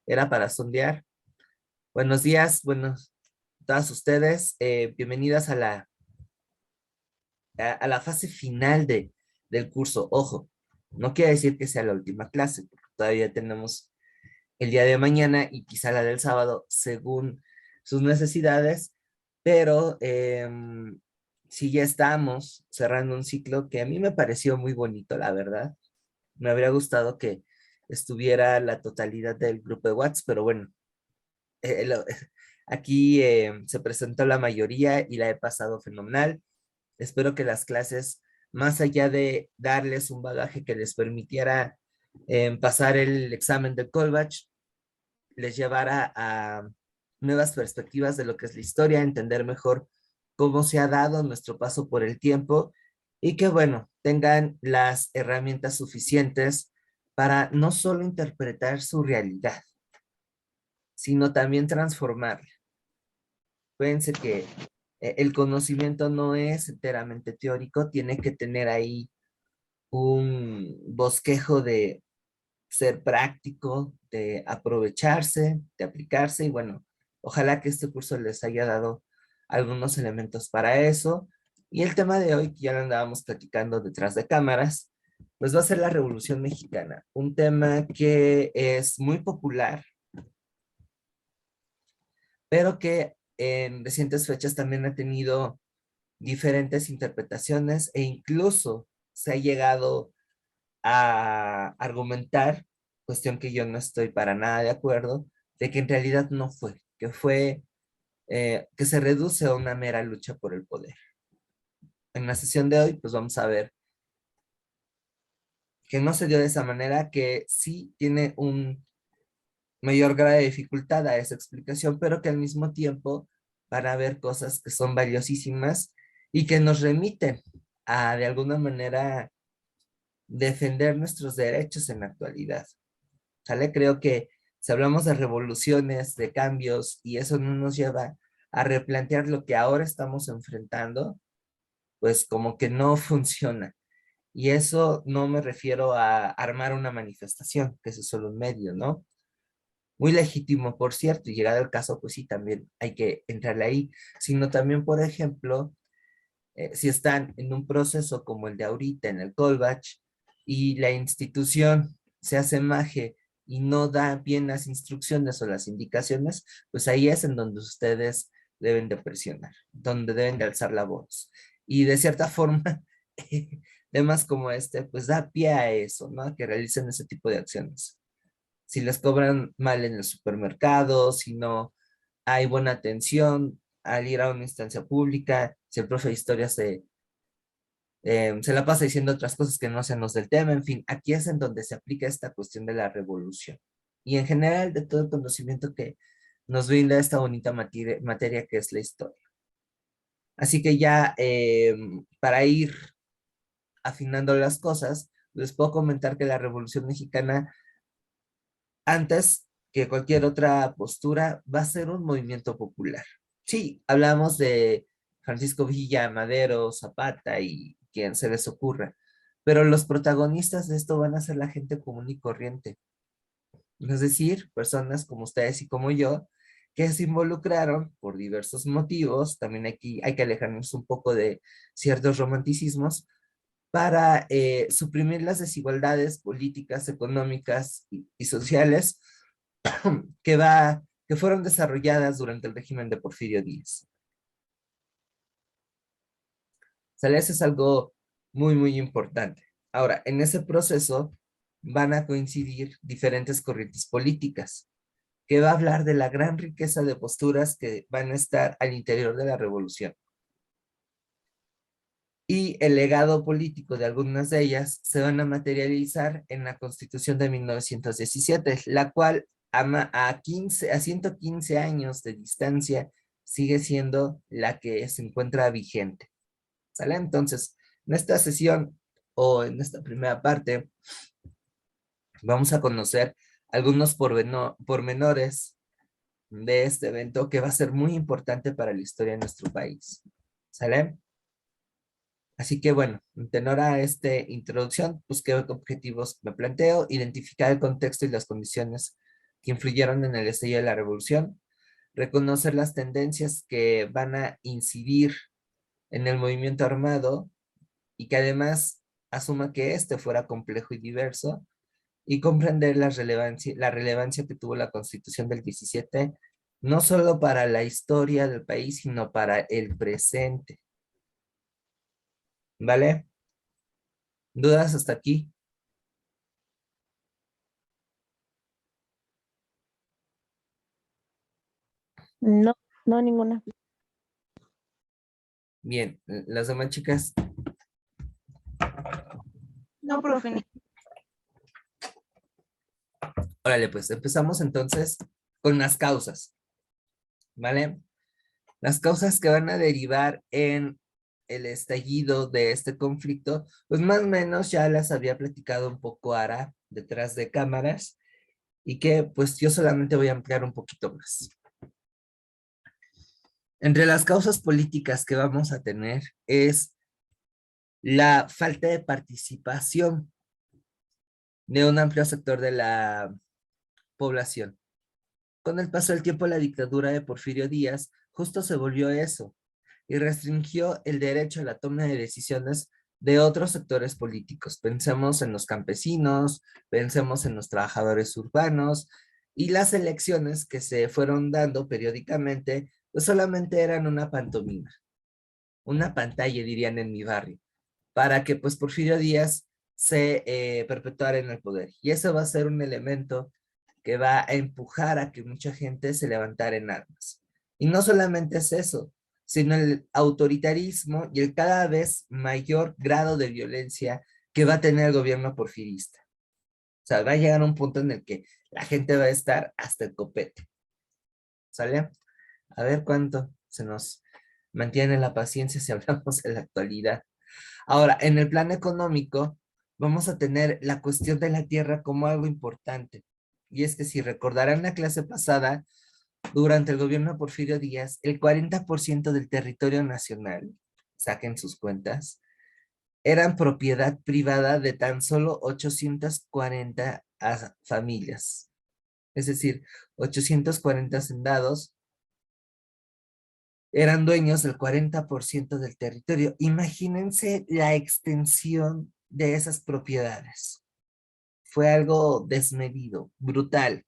era para sondear. Buenos días, buenos todas ustedes. Bienvenidas a la fase final del curso. Ojo, no quiere decir que sea la última clase, porque todavía tenemos el día de mañana y quizá la del sábado, según sus necesidades, pero sí ya estamos cerrando un ciclo que a mí me pareció muy bonito, la verdad. Me habría gustado que estuviera la totalidad del grupo de WhatsApp, pero bueno, eh, lo- aquí se presentó la mayoría y la he pasado fenomenal. Espero que las clases, más allá de darles un bagaje que les permitiera pasar el examen del Colbach, les llevara a nuevas perspectivas de lo que es la historia, entender mejor cómo se ha dado nuestro paso por el tiempo y que, bueno, tengan las herramientas suficientes para no solo interpretar su realidad, sino también transformarla. Fíjense que el conocimiento no es enteramente teórico, tiene que tener ahí un bosquejo de ser práctico, de aprovecharse, de aplicarse y bueno, ojalá que este curso les haya dado algunos elementos para eso. Y el tema de hoy, que ya lo andábamos platicando detrás de cámaras, pues va a ser la Revolución Mexicana, un tema que es muy popular, pero que en recientes fechas también ha tenido diferentes interpretaciones e incluso se ha llegado a argumentar, cuestión que yo no estoy para nada de acuerdo, de que en realidad no fue, que se reduce a una mera lucha por el poder. En la sesión de hoy, pues vamos a ver que no se dio de esa manera, que sí tiene un mayor grado de dificultad a esa explicación, pero que al mismo tiempo van a ver cosas que son valiosísimas y que nos remiten a, de alguna manera, defender nuestros derechos en la actualidad. ¿Sale? Creo que si hablamos de revoluciones, de cambios, y eso no nos lleva a replantear lo que ahora estamos enfrentando, pues como que no funciona. Y eso no me refiero a armar una manifestación, que eso es solo un medio, ¿no? Muy legítimo, por cierto, y llegado el caso, pues sí, también hay que entrarle ahí, sino también, por ejemplo, si están en un proceso como el de ahorita en el Colbach y la institución se hace maje y no da bien las instrucciones o las indicaciones, pues ahí es en donde ustedes deben de presionar, donde deben de alzar la voz. Y de cierta forma, temas como este, pues da pie a eso, ¿no? A que realicen ese tipo de acciones. Si les cobran mal en el supermercado, si no hay buena atención al ir a una instancia pública, si el profe de historia se la pasa diciendo otras cosas que no sean los del tema, en fin, aquí es en donde se aplica esta cuestión de la revolución. Y en general de todo el conocimiento que nos brinda esta bonita materia que es la historia. Así que ya para ir afinando las cosas, les puedo comentar que la Revolución Mexicana, antes que cualquier otra postura, va a ser un movimiento popular. Sí, hablamos de Francisco Villa, Madero, Zapata y quien se les ocurra, pero los protagonistas de esto van a ser la gente común y corriente, es decir, personas como ustedes y como yo, que se involucraron por diversos motivos, también aquí hay que alejarnos un poco de ciertos romanticismos, para suprimir las desigualdades políticas, económicas y sociales que fueron desarrolladas durante el régimen de Porfirio Díaz. ¿Sale? Eso es algo muy, muy importante. Ahora, en ese proceso van a coincidir diferentes corrientes políticas, que va a hablar de la gran riqueza de posturas que van a estar al interior de la revolución. Y el legado político de algunas de ellas se van a materializar en la Constitución de 1917, la cual a 115 años de distancia sigue siendo la que se encuentra vigente. ¿Sale? Entonces, en esta sesión o en esta primera parte, vamos a conocer algunos pormenores de este evento que va a ser muy importante para la historia de nuestro país. ¿Sale? Así que bueno, en tenor a esta introducción, pues qué objetivos me planteo, identificar el contexto y las condiciones que influyeron en el estallido de la revolución, reconocer las tendencias que van a incidir en el movimiento armado y que además asuma que este fuera complejo y diverso, y comprender la relevancia que tuvo la Constitución del 17, no solo para la historia del país, sino para el presente. ¿Vale? ¿Dudas hasta aquí? No, no ninguna. Bien, las demás chicas. No, profe. Órale, pues empezamos entonces con las causas, ¿vale? Las causas que van a derivar en el estallido de este conflicto, pues más o menos ya las había platicado un poco Ara detrás de cámaras y que pues yo solamente voy a ampliar un poquito más. Entre las causas políticas que vamos a tener es la falta de participación de un amplio sector de la población. Con el paso del tiempo, la dictadura de Porfirio Díaz justo se volvió eso y restringió el derecho a la toma de decisiones de otros sectores políticos. Pensemos en los campesinos, pensemos en los trabajadores urbanos, y las elecciones que se fueron dando periódicamente, pues solamente eran una pantomima, una pantalla, dirían en mi barrio, para que pues Porfirio Díaz se perpetuara en el poder. Y eso va a ser un elemento que va a empujar a que mucha gente se levantara en armas. Y no solamente es eso, sino el autoritarismo y el cada vez mayor grado de violencia que va a tener el gobierno porfirista. O sea, va a llegar a un punto en el que la gente va a estar hasta el copete. ¿Sale? A ver cuánto se nos mantiene la paciencia si hablamos de la actualidad. Ahora, en el plano económico, vamos a tener la cuestión de la tierra como algo importante. Y es que si recordarán la clase pasada, durante el gobierno de Porfirio Díaz, el 40% del territorio nacional, saquen sus cuentas, eran propiedad privada de tan solo 840 familias. Es decir, 840 hacendados eran dueños del 40% del territorio. Imagínense la extensión de esas propiedades. Fue algo desmedido, brutal,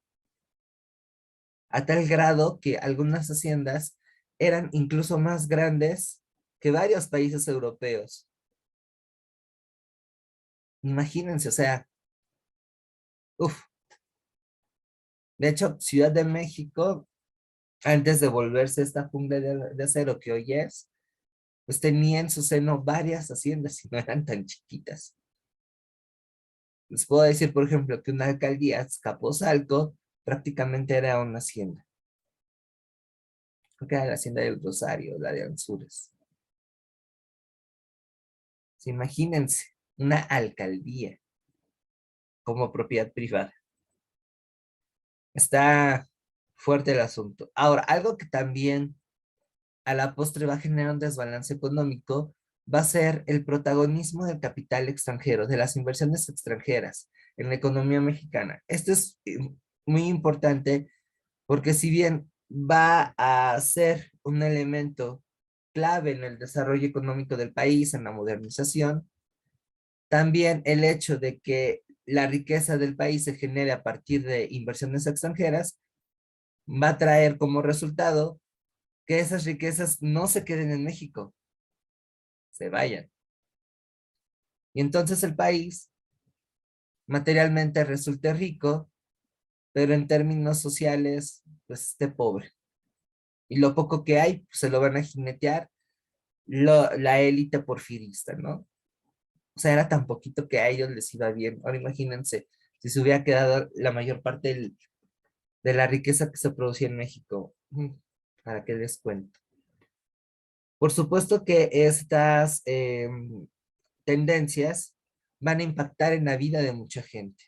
a tal grado que algunas haciendas eran incluso más grandes que varios países europeos. Imagínense, o sea, uff. De hecho, Ciudad de México, antes de volverse esta jungla de acero que hoy es, pues tenía en su seno varias haciendas y no eran tan chiquitas. Les puedo decir, por ejemplo, que una alcaldía, Azcapotzalco, prácticamente era una hacienda. Creo que era la hacienda del Rosario, la de Anzures. Sí, imagínense, una alcaldía como propiedad privada. Está fuerte el asunto. Ahora, algo que también a la postre va a generar un desbalance económico va a ser el protagonismo del capital extranjero, de las inversiones extranjeras en la economía mexicana. Esto es muy importante porque si bien va a ser un elemento clave en el desarrollo económico del país, en la modernización, también el hecho de que la riqueza del país se genere a partir de inversiones extranjeras va a traer como resultado que esas riquezas no se queden en México, se vayan. Y entonces el país materialmente resulte rico, pero en términos sociales, pues esté pobre. Y lo poco que hay, pues, se lo van a jinetear la élite porfirista, ¿no? O sea, era tan poquito que a ellos les iba bien. Ahora imagínense, si se hubiera quedado la mayor parte de la riqueza que se producía en México. ¿Para qué les cuento? Por supuesto que estas tendencias van a impactar en la vida de mucha gente.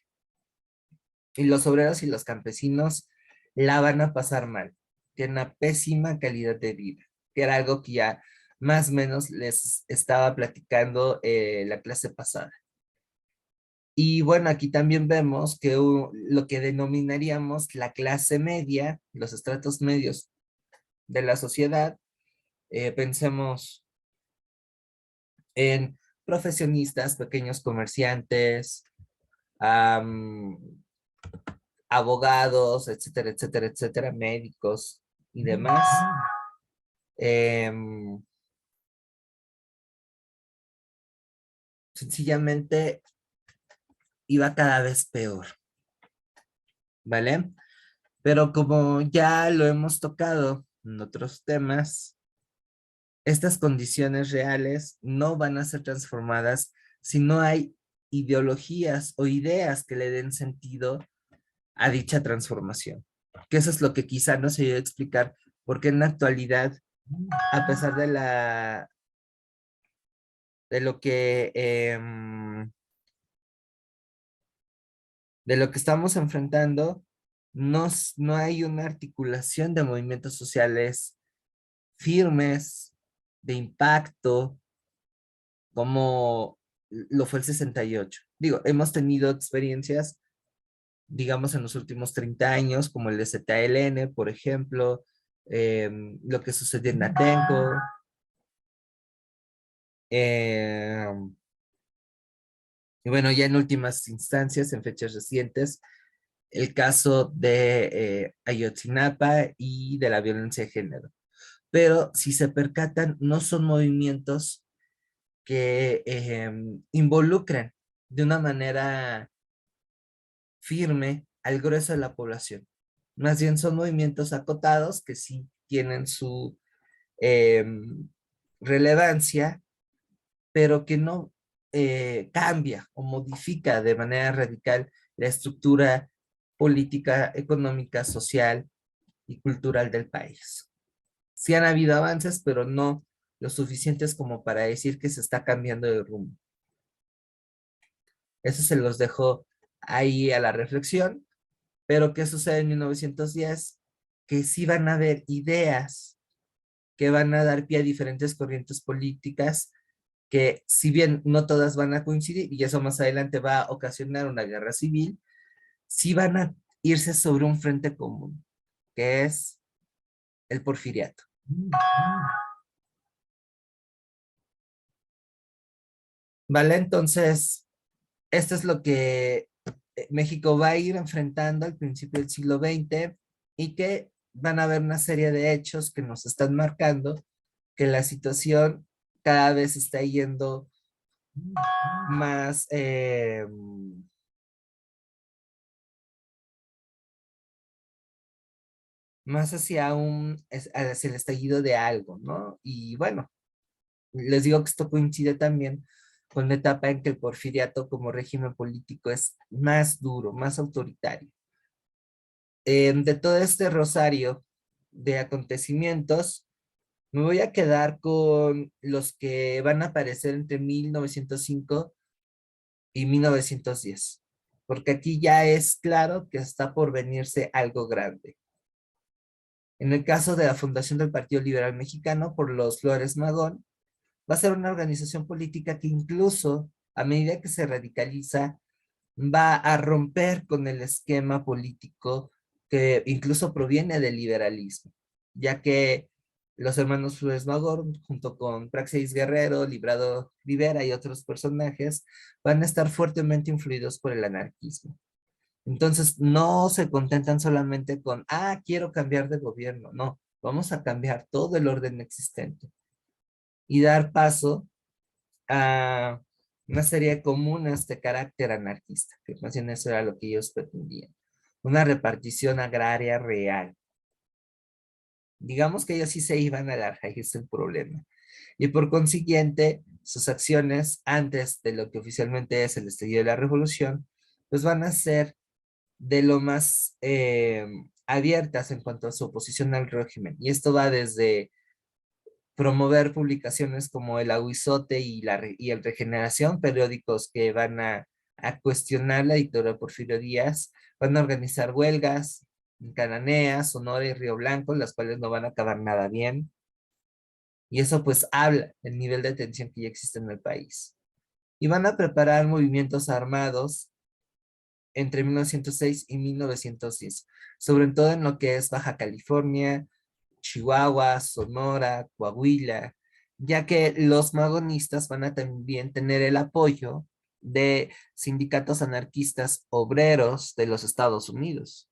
Y los obreros y los campesinos la van a pasar mal. Tienen una pésima calidad de vida, que era algo que ya más o menos les estaba platicando la clase pasada. Y bueno, aquí también vemos que lo que denominaríamos la clase media, los estratos medios de la sociedad, pensemos en profesionistas, pequeños comerciantes, am, abogados, etcétera, etcétera, etcétera, médicos y demás. em, Sencillamente iba cada vez peor, ¿vale? Pero como ya lo hemos tocado en otros temas, estas condiciones reales no van a ser transformadas si no hay ideologías o ideas que le den sentido a dicha transformación. Que eso es lo que quizá no se dio a explicar, porque en la actualidad, a pesar de lo que de lo que estamos enfrentando, no hay una articulación de movimientos sociales firmes, de impacto, como lo fue el 68. Digo, hemos tenido experiencias, digamos, en los últimos 30 años, como el de ZLN, por ejemplo, lo que sucedió en Atenco, eh, y bueno, ya en últimas instancias, en fechas recientes, el caso de Ayotzinapa y de la violencia de género. Pero si se percatan, no son movimientos que involucran de una manera firme al grueso de la población. Más bien son movimientos acotados que sí tienen su relevancia, pero que no cambia o modifica de manera radical la estructura política, económica, social y cultural del país. Sí han habido avances, pero no lo suficientes como para decir que se está cambiando de rumbo. Eso se los dejo ahí a la reflexión, pero ¿qué sucede en 1910? Que sí van a haber ideas que van a dar pie a diferentes corrientes políticas que si bien no todas van a coincidir, y eso más adelante va a ocasionar una guerra civil, sí van a irse sobre un frente común, que es el porfiriato. ¿Vale? Entonces, esto es lo que México va a ir enfrentando al principio del siglo XX y que van a haber una serie de hechos que nos están marcando que la situación cada vez está yendo más, más hacia hacia el estallido de algo, ¿no? Y bueno, les digo que esto coincide también con la etapa en que el porfiriato como régimen político es más duro, más autoritario. De todo este rosario de acontecimientos, me voy a quedar con los que van a aparecer entre 1905 y 1910, porque aquí ya es claro que está por venirse algo grande. En el caso de la fundación del Partido Liberal Mexicano por los Flores Magón, va a ser una organización política que incluso a medida que se radicaliza, va a romper con el esquema político que incluso proviene del liberalismo, ya que los hermanos Flores Magón, junto con Praxedis Guerrero, Librado Rivera y otros personajes, van a estar fuertemente influidos por el anarquismo. Entonces, no se contentan solamente con, quiero cambiar de gobierno. No, vamos a cambiar todo el orden existente y dar paso a una serie de comunas de carácter anarquista, que más bien eso era lo que ellos pretendían. Una repartición agraria real. Digamos que ellos sí se iban a la raíz del problema. Y por consiguiente, sus acciones antes de lo que oficialmente es el estallido de la revolución, pues van a ser de lo más abiertas en cuanto a su oposición al régimen. Y esto va desde promover publicaciones como El Aguizote y El Regeneración, periódicos que van a cuestionar la dictadura de Porfirio Díaz, van a organizar huelgas en Cananea, Sonora y Río Blanco, las cuales no van a acabar nada bien. Y eso pues habla del nivel de tensión que ya existe en el país. y van a preparar movimientos armados entre 1906 y 1910, sobre todo en lo que es Baja California, Chihuahua, Sonora, Coahuila, ya que los magonistas van a también tener el apoyo de sindicatos anarquistas obreros de los Estados Unidos.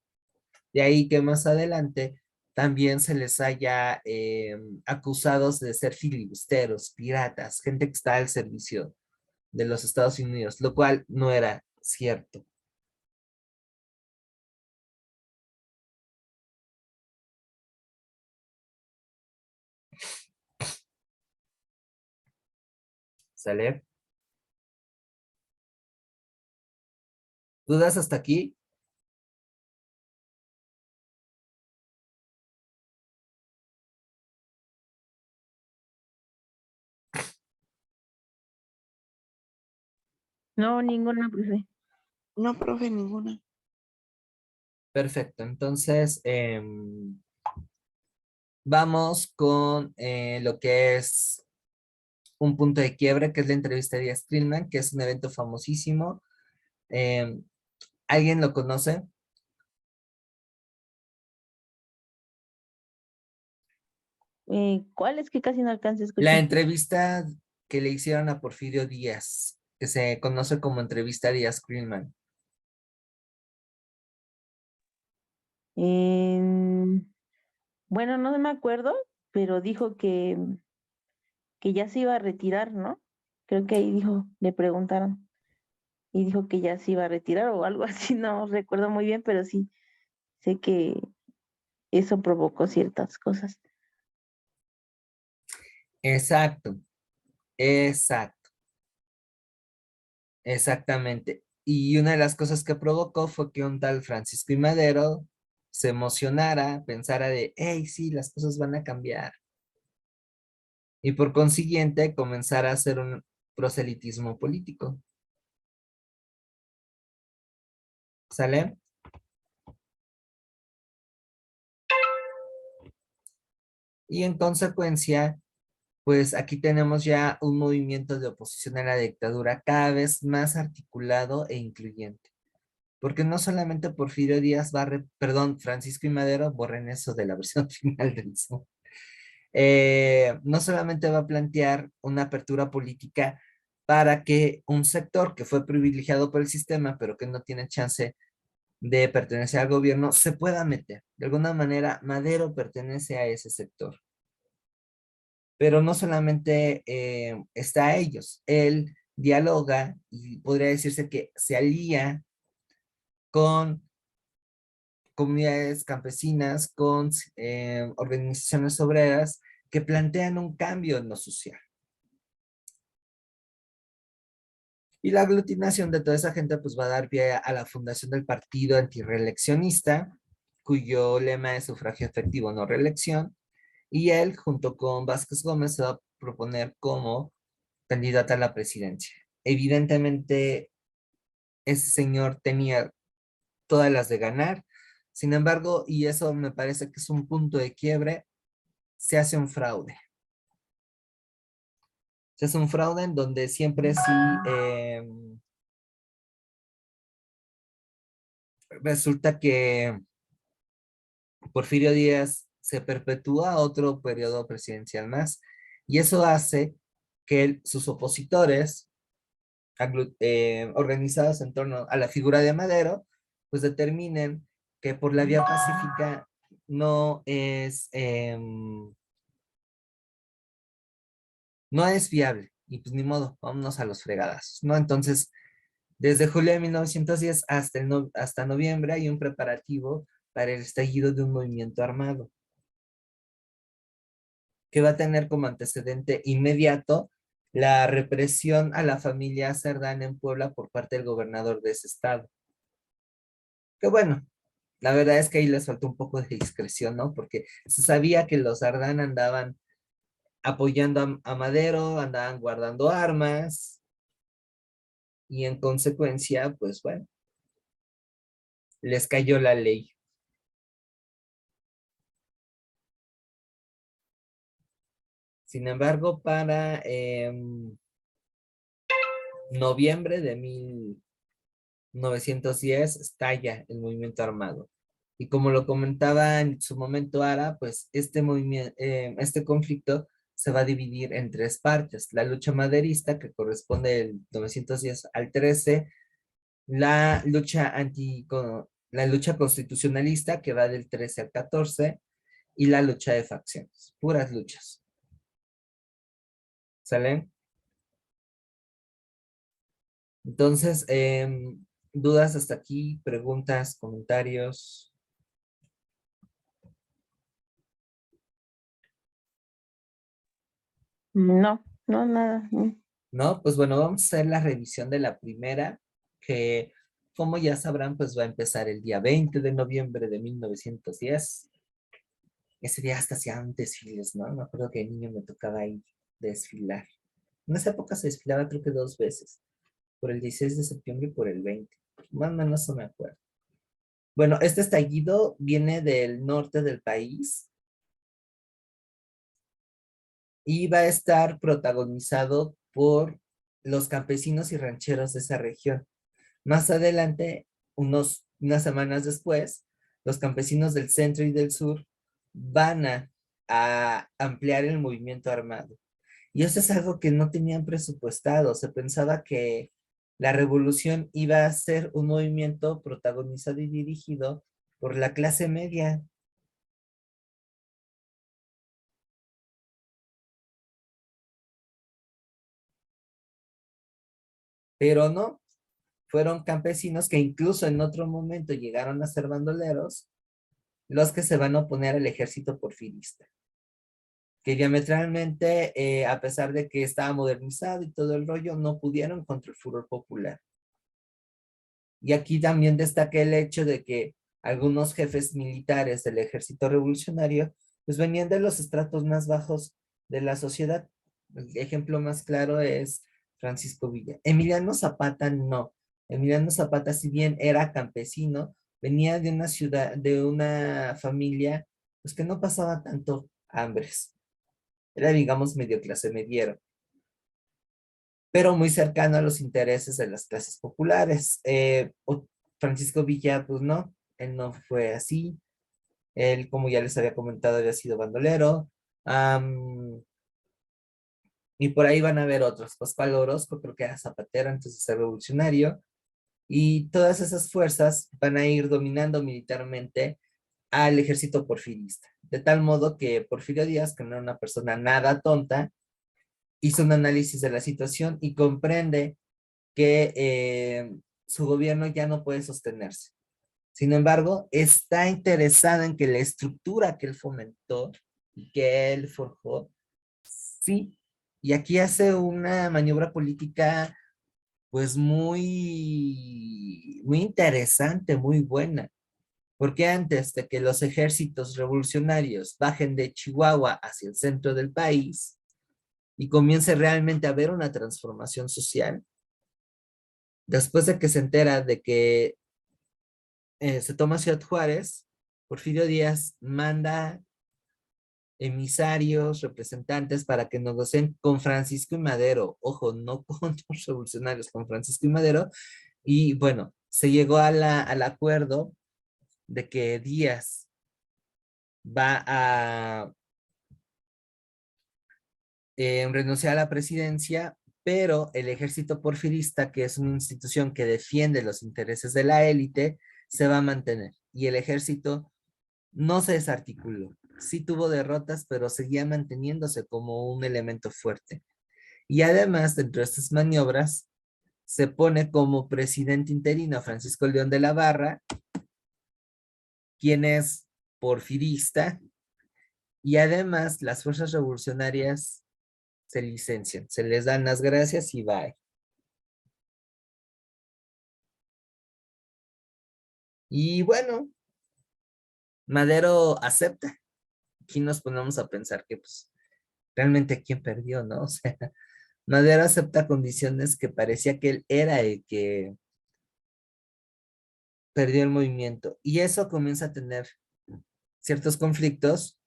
De ahí que más adelante también se les haya acusados de ser filibusteros, piratas, gente que está al servicio de los Estados Unidos, lo cual no era cierto. ¿Sale? ¿Dudas hasta aquí? No, ninguna, profe. No, profe, ninguna. Perfecto. Entonces, vamos con lo que es un punto de quiebre, que es la entrevista de Díaz Stillman, que es un evento famosísimo. Em, ¿Alguien lo conoce? ¿Cuál es que casi no alcancé a La escuchar? entrevista que le hicieron a Porfirio Díaz, que se conoce como entrevista Díaz Stillman. Em, bueno, no me acuerdo, pero dijo que ya se iba a retirar, ¿no? Creo que ahí dijo, le preguntaron y dijo que ya se iba a retirar o algo así, no recuerdo muy bien, pero sí sé que eso provocó ciertas cosas. Exacto, exacto, exactamente. Y una de las cosas que provocó fue que un tal Francisco I. Madero se emocionara, pensara de, hey, sí, las cosas van a cambiar. Y por consiguiente comenzara a hacer un proselitismo político. ¿Sale? Y en consecuencia, pues aquí tenemos ya un movimiento de oposición a la dictadura cada vez más articulado e incluyente. Porque no solamente Porfirio Díaz va a, perdón, Francisco y Madero, borren eso de la versión final del Zoom. No solamente va a plantear una apertura política para que un sector que fue privilegiado por el sistema, pero que no tiene chance de pertenecer al gobierno, se pueda meter. De alguna manera, Madero pertenece a ese sector. Pero no solamente está a ellos, él dialoga y podría decirse que se alía con comunidades campesinas, con organizaciones obreras que plantean un cambio en lo social. Y la aglutinación de toda esa gente pues va a dar pie a la fundación del partido antireeleccionista, cuyo lema es sufragio efectivo, no reelección, y él junto con Vázquez Gómez se va a proponer como candidata a la presidencia. Evidentemente, ese señor tenía todas las de ganar, sin embargo, y eso me parece que es un punto de quiebre, se hace un fraude. Se hace un fraude en donde siempre sí resulta que Porfirio Díaz se perpetúa otro periodo presidencial más, y eso hace que sus opositores, organizados en torno a la figura de Madero, pues determinen que por la vía pacífica no es, no es viable, y pues ni modo, vámonos a los fregadas, ¿no? Entonces, desde julio de 1910 hasta, hasta noviembre hay un preparativo para el estallido de un movimiento armado, que va a tener como antecedente inmediato la represión a la familia Cerdán en Puebla por parte del gobernador de ese estado. Que bueno, la verdad es que ahí les faltó un poco de discreción, ¿no? Porque se sabía que los Cerdán andaban apoyando a Madero, andaban guardando armas, y en consecuencia, pues bueno, les cayó la ley. Sin embargo, para noviembre de 1910 estalla el movimiento armado. Y como lo comentaba en su momento Ara, pues este movimiento, este conflicto se va a dividir en tres partes: la lucha maderista, que corresponde del 910 al 13, la lucha constitucionalista, que va del 13 al 14, y la lucha de facciones, puras luchas. ¿Sale? Entonces, dudas hasta aquí, preguntas, comentarios. No, no, nada. ¿No? Pues bueno, vamos a hacer la revisión de la primera, que como ya sabrán, pues va a empezar el día 20 de noviembre de 1910. Ese día hasta hacían desfiles, ¿no? Me acuerdo que de niño me tocaba ir desfilar. En esa época se desfilaba creo que 2 veces, por el 16 de septiembre y por el 20. Más o menos no me acuerdo. Bueno, este estallido viene del norte del país y va a estar protagonizado por los campesinos y rancheros de esa región. Más adelante, unas semanas después, los campesinos del centro y del sur van a ampliar el movimiento armado. Y eso es algo que no tenían presupuestado. Se pensaba que la revolución iba a ser un movimiento protagonizado y dirigido por la clase media. Pero no, fueron campesinos que incluso en otro momento llegaron a ser bandoleros, los que se van a oponer al ejército porfirista, que diametralmente, a pesar de que estaba modernizado y todo el rollo, no pudieron contra el furor popular. Y aquí también destaca el hecho de que algunos jefes militares del ejército revolucionario pues venían de los estratos más bajos de la sociedad. El ejemplo más claro es Francisco Villa. Emiliano Zapata no. Emiliano Zapata, si bien era campesino, venía de una ciudad, de una familia pues que no pasaba tanto hambres. Era, digamos, medio clase mediero, pero muy cercano a los intereses de las clases populares. Francisco Villa, pues no, él no fue así. Él, como ya les había comentado, había sido bandolero. Y por ahí van a ver otros. Pascual Orozco, creo que era zapatero antes de ser revolucionario. Y todas esas fuerzas van a ir dominando militarmente al ejército porfirista. De tal modo que Porfirio Díaz, que no era una persona nada tonta, hizo un análisis de la situación y comprende que su gobierno ya no puede sostenerse. Sin embargo, está interesada en que la estructura que él fomentó y que él forjó, sí, y aquí hace una maniobra política pues muy interesante, muy buena, porque antes de que los ejércitos revolucionarios bajen de Chihuahua hacia el centro del país y comience realmente a haber una transformación social, después de que se entera de que se toma Ciudad Juárez, Porfirio Díaz manda emisarios, representantes para que negocien con Francisco y Madero. Ojo, no con los revolucionarios, con Francisco y Madero. Y bueno, se llegó al acuerdo de que Díaz va a renunciar a la presidencia, pero el ejército porfirista, que es una institución que defiende los intereses de la élite, se va a mantener. Y el ejército no se desarticuló. Sí tuvo derrotas, pero seguía manteniéndose como un elemento fuerte. Y además, dentro de estas maniobras, se pone como presidente interino a Francisco León de la Barra, quien es porfirista, y además las fuerzas revolucionarias se licencian, se les dan las gracias y bye. Y bueno, Madero acepta. Aquí nos ponemos a pensar que pues realmente quién perdió, ¿no? O sea, Madero acepta condiciones que parecía que él era el que perdió el movimiento. Y eso comienza a tener ciertos conflictos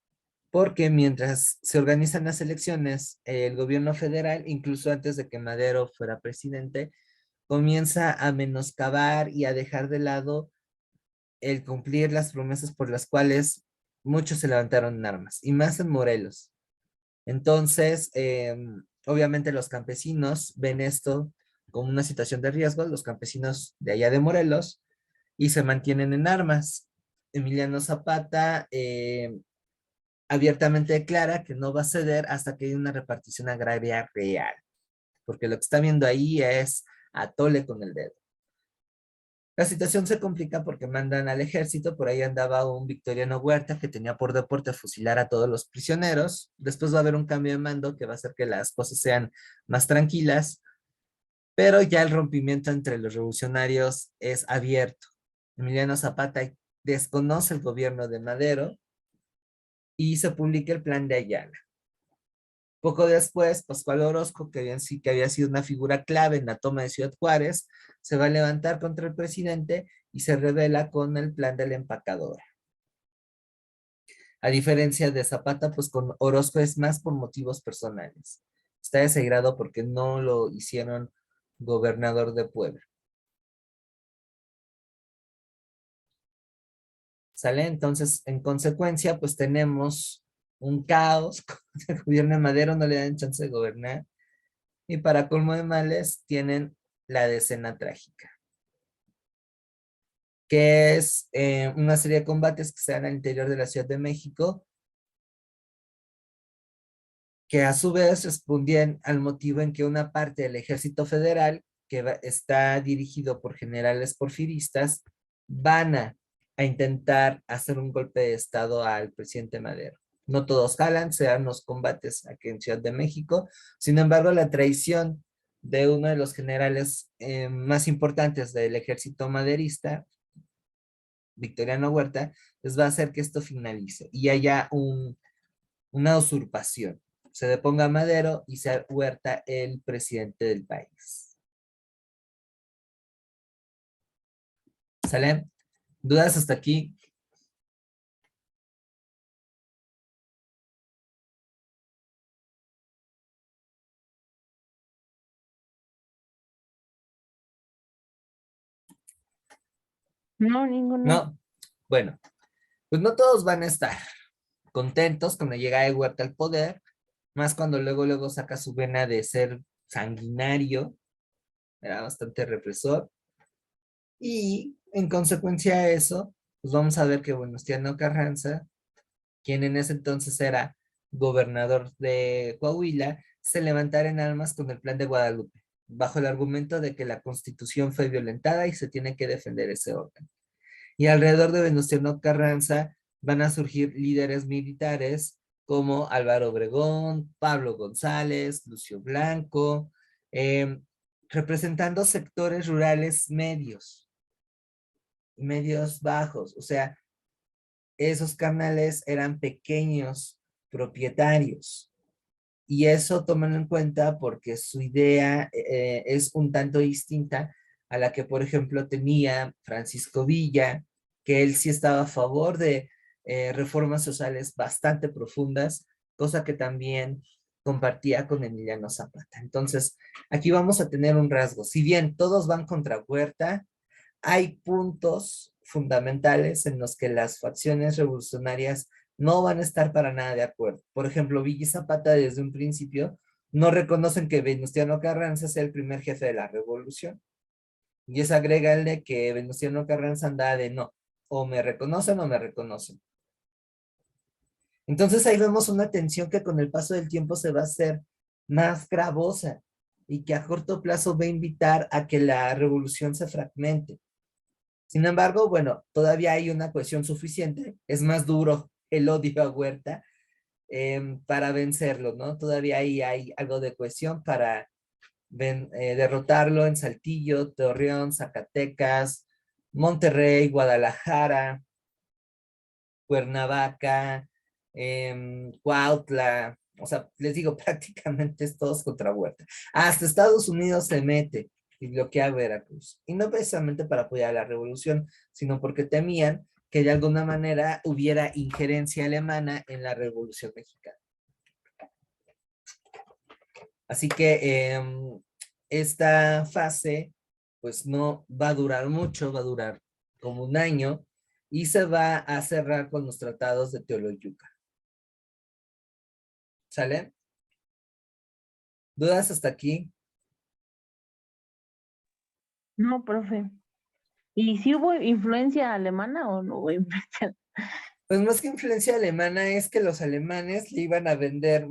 porque mientras se organizan las elecciones, el gobierno federal, incluso antes de que Madero fuera presidente, comienza a menoscabar y a dejar de lado el cumplir las promesas por las cuales muchos se levantaron en armas, y más en Morelos. Entonces, obviamente los campesinos ven esto como una situación de riesgo, los campesinos de allá de Morelos, y se mantienen en armas. Emiliano Zapata abiertamente declara que no va a ceder hasta que haya una repartición agraria real, porque lo que está viendo ahí es a tole con el dedo. La situación se complica porque mandan al ejército, por ahí andaba un Victoriano Huerta que tenía por deporte fusilar a todos los prisioneros. Después va a haber un cambio de mando que va a hacer que las cosas sean más tranquilas, pero ya el rompimiento entre los revolucionarios es abierto. Emiliano Zapata desconoce el gobierno de Madero y se publica el plan de Ayala. Poco después, Pascual Orozco, que había sido una figura clave en la toma de Ciudad Juárez, se va a levantar contra el presidente y se revela con el plan de la empacadora. A diferencia de Zapata, pues con Orozco es más por motivos personales. Está desairado porque no lo hicieron gobernador de Puebla. ¿Sale? Entonces, en consecuencia, pues tenemos un caos. El gobierno de Madero no le dan chance de gobernar. Y para colmo de males, tienen la decena trágica, que es una serie de combates que se dan al interior de la Ciudad de México, que a su vez respondían al motivo en que una parte del ejército federal, que está dirigido por generales porfiristas, van a intentar hacer un golpe de estado al presidente Madero. No todos jalan, se dan los combates aquí en Ciudad de México. Sin embargo, la traición de uno de los generales más importantes del ejército maderista, Victoriano Huerta, les va a hacer que esto finalice y haya una usurpación. Se deponga Madero y sea Huerta el presidente del país. ¿Sale? ¿Dudas hasta aquí? No, ninguno. No. Bueno, pues no todos van a estar contentos con la llegada de Huerta al poder, más cuando luego saca su vena de ser sanguinario, era bastante represor, y en consecuencia de eso, pues vamos a ver que Venustiano Carranza, quien en ese entonces era gobernador de Coahuila, se levantara en armas con el Plan de Guadalupe, bajo el argumento de que la Constitución fue violentada y se tiene que defender ese orden. Y alrededor de Venustiano Carranza van a surgir líderes militares como Álvaro Obregón, Pablo González, Lucio Blanco, representando sectores rurales medios bajos. O sea, esos canales eran pequeños propietarios. Y eso toman en cuenta porque su idea es un tanto distinta a la que, por ejemplo, tenía Francisco Villa, que él sí estaba a favor de reformas sociales bastante profundas, cosa que también compartía con Emiliano Zapata. Entonces, aquí vamos a tener un rasgo. Si bien todos van contra Huerta, hay puntos fundamentales en los que las facciones revolucionarias no van a estar para nada de acuerdo. Por ejemplo, Villa y Zapata desde un principio no reconocen que Venustiano Carranza sea el primer jefe de la revolución. Y es agregarle que Venustiano Carranza anda de no, o me reconocen o me reconocen. Entonces ahí vemos una tensión que con el paso del tiempo se va a hacer más gravosa y que a corto plazo va a invitar a que la revolución se fragmente. Sin embargo, bueno, todavía hay una cohesión suficiente. Es más duro el odio a Huerta para vencerlo, ¿no? Todavía ahí hay algo de cohesión para derrotarlo en Saltillo, Torreón, Zacatecas, Monterrey, Guadalajara, Cuernavaca, Cuautla. O sea, les digo, prácticamente es todos contra Huerta. Hasta Estados Unidos se mete y bloquea a Veracruz. Y no precisamente para apoyar a la revolución, sino porque temían que de alguna manera hubiera injerencia alemana en la Revolución Mexicana. Así que esta fase pues no va a durar mucho, va a durar como un año y se va a cerrar con los tratados de Teoloyuca. ¿Sale? ¿Dudas hasta aquí? No, profe. ¿Y si hubo influencia alemana o no hubo influencia? Pues más que influencia alemana es que los alemanes le iban a vender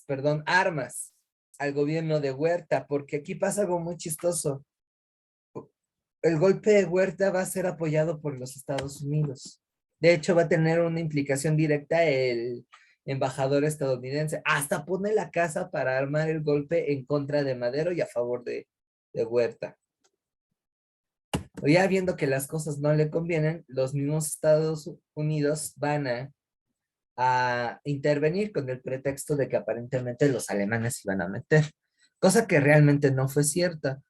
perdón, armas al gobierno de Huerta, porque aquí pasa algo muy chistoso. El golpe de Huerta va a ser apoyado por los Estados Unidos. De hecho, va a tener una implicación directa el embajador estadounidense. Hasta pone la casa para armar el golpe en contra de Madero y a favor de Huerta. Ya viendo que las cosas no le convienen, los mismos Estados Unidos van a intervenir con el pretexto de que aparentemente los alemanes iban a meter, cosa que realmente no fue cierta.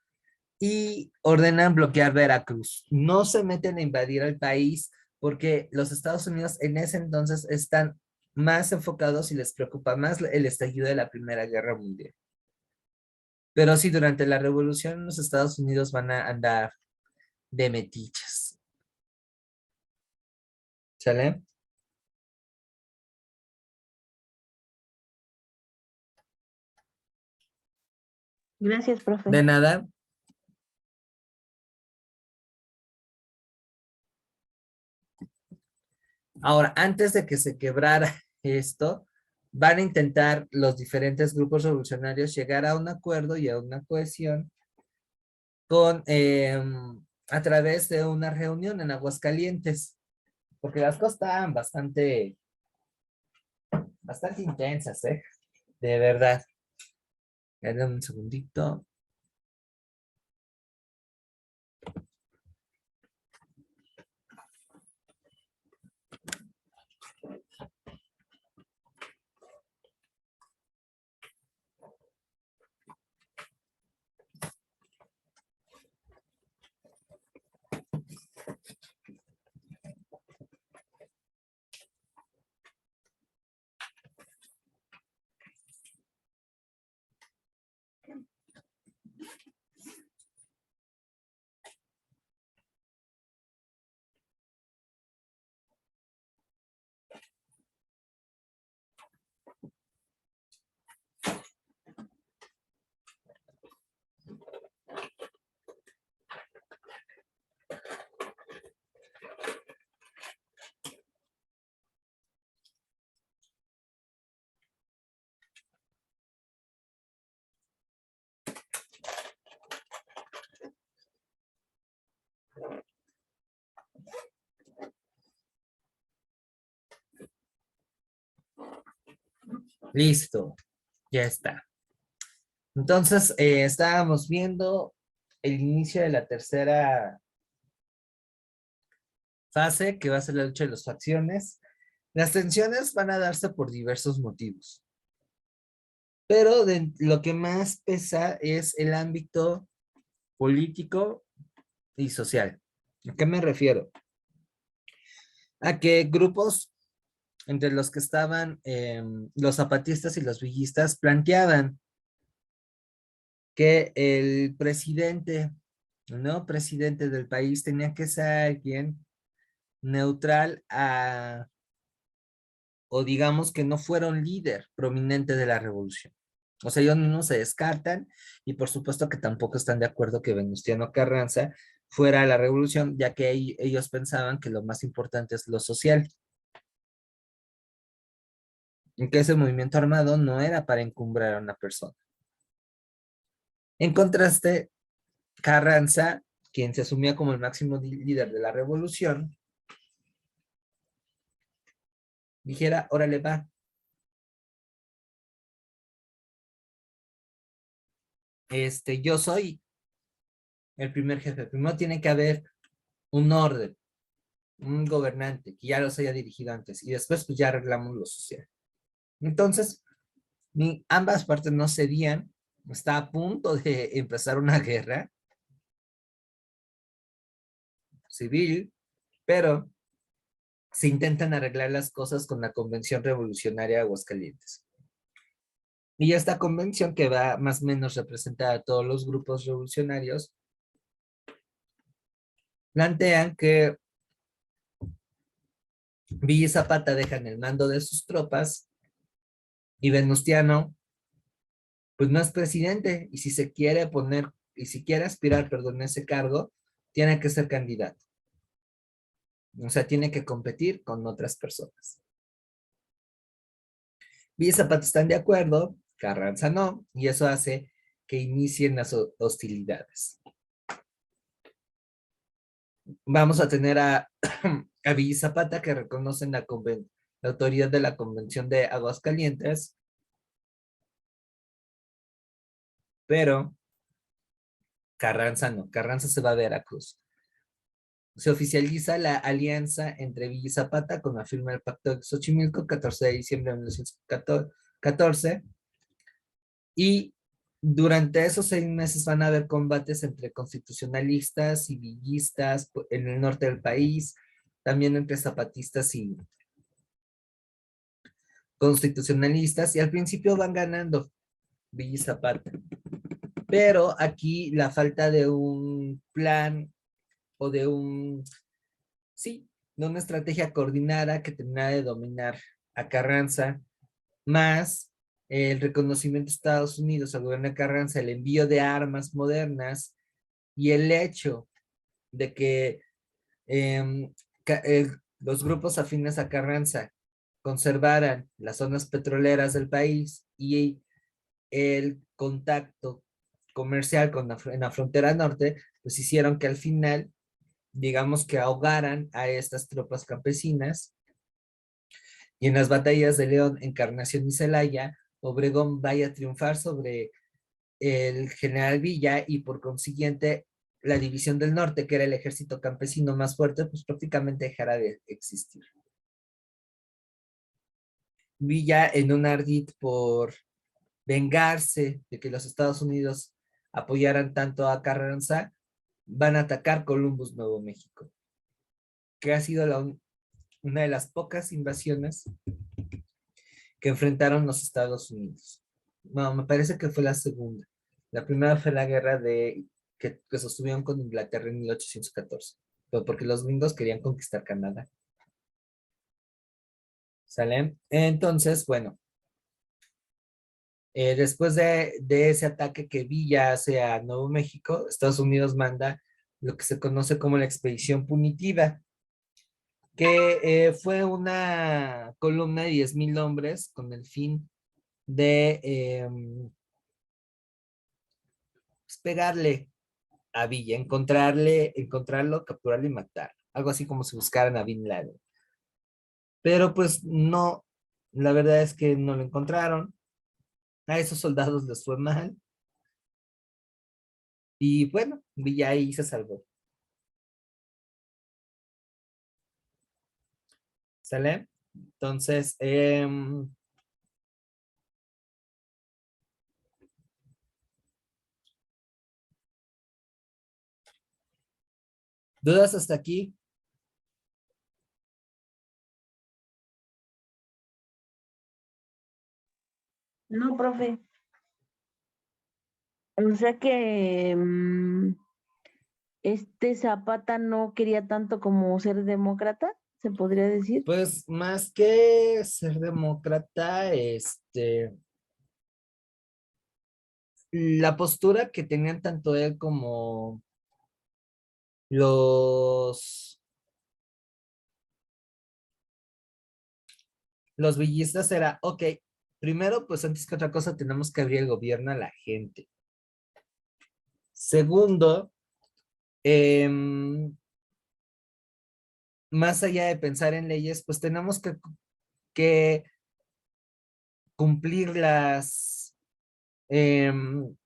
Y ordenan bloquear Veracruz. No se meten a invadir el país porque los Estados Unidos en ese entonces están más enfocados y les preocupa más el estallido de la Primera Guerra Mundial. Pero sí, durante la revolución los Estados Unidos van a andar de metiches. ¿Sale? Gracias, profe. De nada. Ahora, antes de que se quebrara esto, van a intentar los diferentes grupos revolucionarios llegar a un acuerdo y a una cohesión con, a través de una reunión en Aguascalientes, porque las cosas estaban bastante intensas, ¿eh? De verdad. Dame un segundito. Listo, ya está. Entonces, estábamos viendo el inicio de la tercera fase, que va a ser la lucha de las facciones. Las tensiones van a darse por diversos motivos, pero lo que más pesa es el ámbito político y social. ¿A qué me refiero? A que grupos entre los que estaban los zapatistas y los villistas planteaban que el presidente, el nuevo presidente del país tenía que ser alguien neutral o digamos que no fuera un líder prominente de la revolución. O sea, ellos no se descartan y por supuesto que tampoco están de acuerdo que Venustiano Carranza fuera a la revolución, ya que ellos pensaban que lo más importante es lo social. Y que ese movimiento armado no era para encumbrar a una persona. En contraste, Carranza, quien se asumía como el máximo líder de la revolución, dijera, órale va. Yo soy el primer jefe. Primero tiene que haber un orden, un gobernante que ya los haya dirigido antes y después pues ya arreglamos lo social. Entonces, ambas partes no cedían, está a punto de empezar una guerra civil pero se intentan arreglar las cosas con la Convención Revolucionaria de Aguascalientes. Y esta convención, que va más o menos representar a todos los grupos revolucionarios, plantean que Villa y Zapata dejan el mando de sus tropas y Venustiano, pues no es presidente, y si se quiere poner, y si quiere aspirar, perdón, a ese cargo, tiene que ser candidato. O sea, tiene que competir con otras personas. Villa y Zapata están de acuerdo, Carranza no, y eso hace que inicien las hostilidades. Vamos a tener a Villa y Zapata, que reconocen la autoridad de la Convención de Aguascalientes, pero Carranza no, Carranza se va a Veracruz. Se oficializa la alianza entre Villa y Zapata con la firma del Pacto de Xochimilco, 14 de diciembre de 1914, y durante esos 6 meses van a haber combates entre constitucionalistas y villistas en el norte del país, también entre zapatistas y constitucionalistas, y al principio van ganando Villa y Zapata. Pero aquí la falta de un plan o sí, de una estrategia coordinada que terminara de dominar a Carranza, más el reconocimiento de Estados Unidos al gobierno de Carranza, el envío de armas modernas y el hecho de que em, los grupos afines a Carranza conservaran las zonas petroleras del país y el contacto comercial en la frontera norte, pues hicieron que al final, digamos que ahogaran a estas tropas campesinas, y en las batallas de León, Encarnación y Celaya, Obregón vaya a triunfar sobre el general Villa, y por consiguiente la división del norte, que era el ejército campesino más fuerte, pues prácticamente dejará de existir. Villa, en un ardid por vengarse de que los Estados Unidos apoyaran tanto a Carranza, van a atacar Columbus, Nuevo México, que ha sido una de las pocas invasiones que enfrentaron los Estados Unidos. No, me parece que fue la segunda. La primera fue la guerra que sostuvieron con Inglaterra en 1814, pero porque los gringos querían conquistar Canadá. ¿Sale? Entonces, bueno, después de ese ataque que Villa hace a Nuevo México, Estados Unidos manda lo que se conoce como la expedición punitiva, que fue una columna de 10,000 hombres con el fin de pues, pegarle a Villa, encontrarlo, capturarlo y matar. Algo así como si buscaran a Bin Laden. Pero pues no, la verdad es que no lo encontraron. A esos soldados les fue mal. Y bueno, Villa ahí se salvó. ¿Sale? Entonces, ¿dudas hasta aquí? No, profe. O sea que este Zapata no quería tanto como ser demócrata, se podría decir. Pues más que ser demócrata, la postura que tenían tanto él como los, los villistas era, ok, primero, pues antes que otra cosa tenemos que abrir el gobierno a la gente. Segundo, más allá de pensar en leyes, pues tenemos que cumplir em,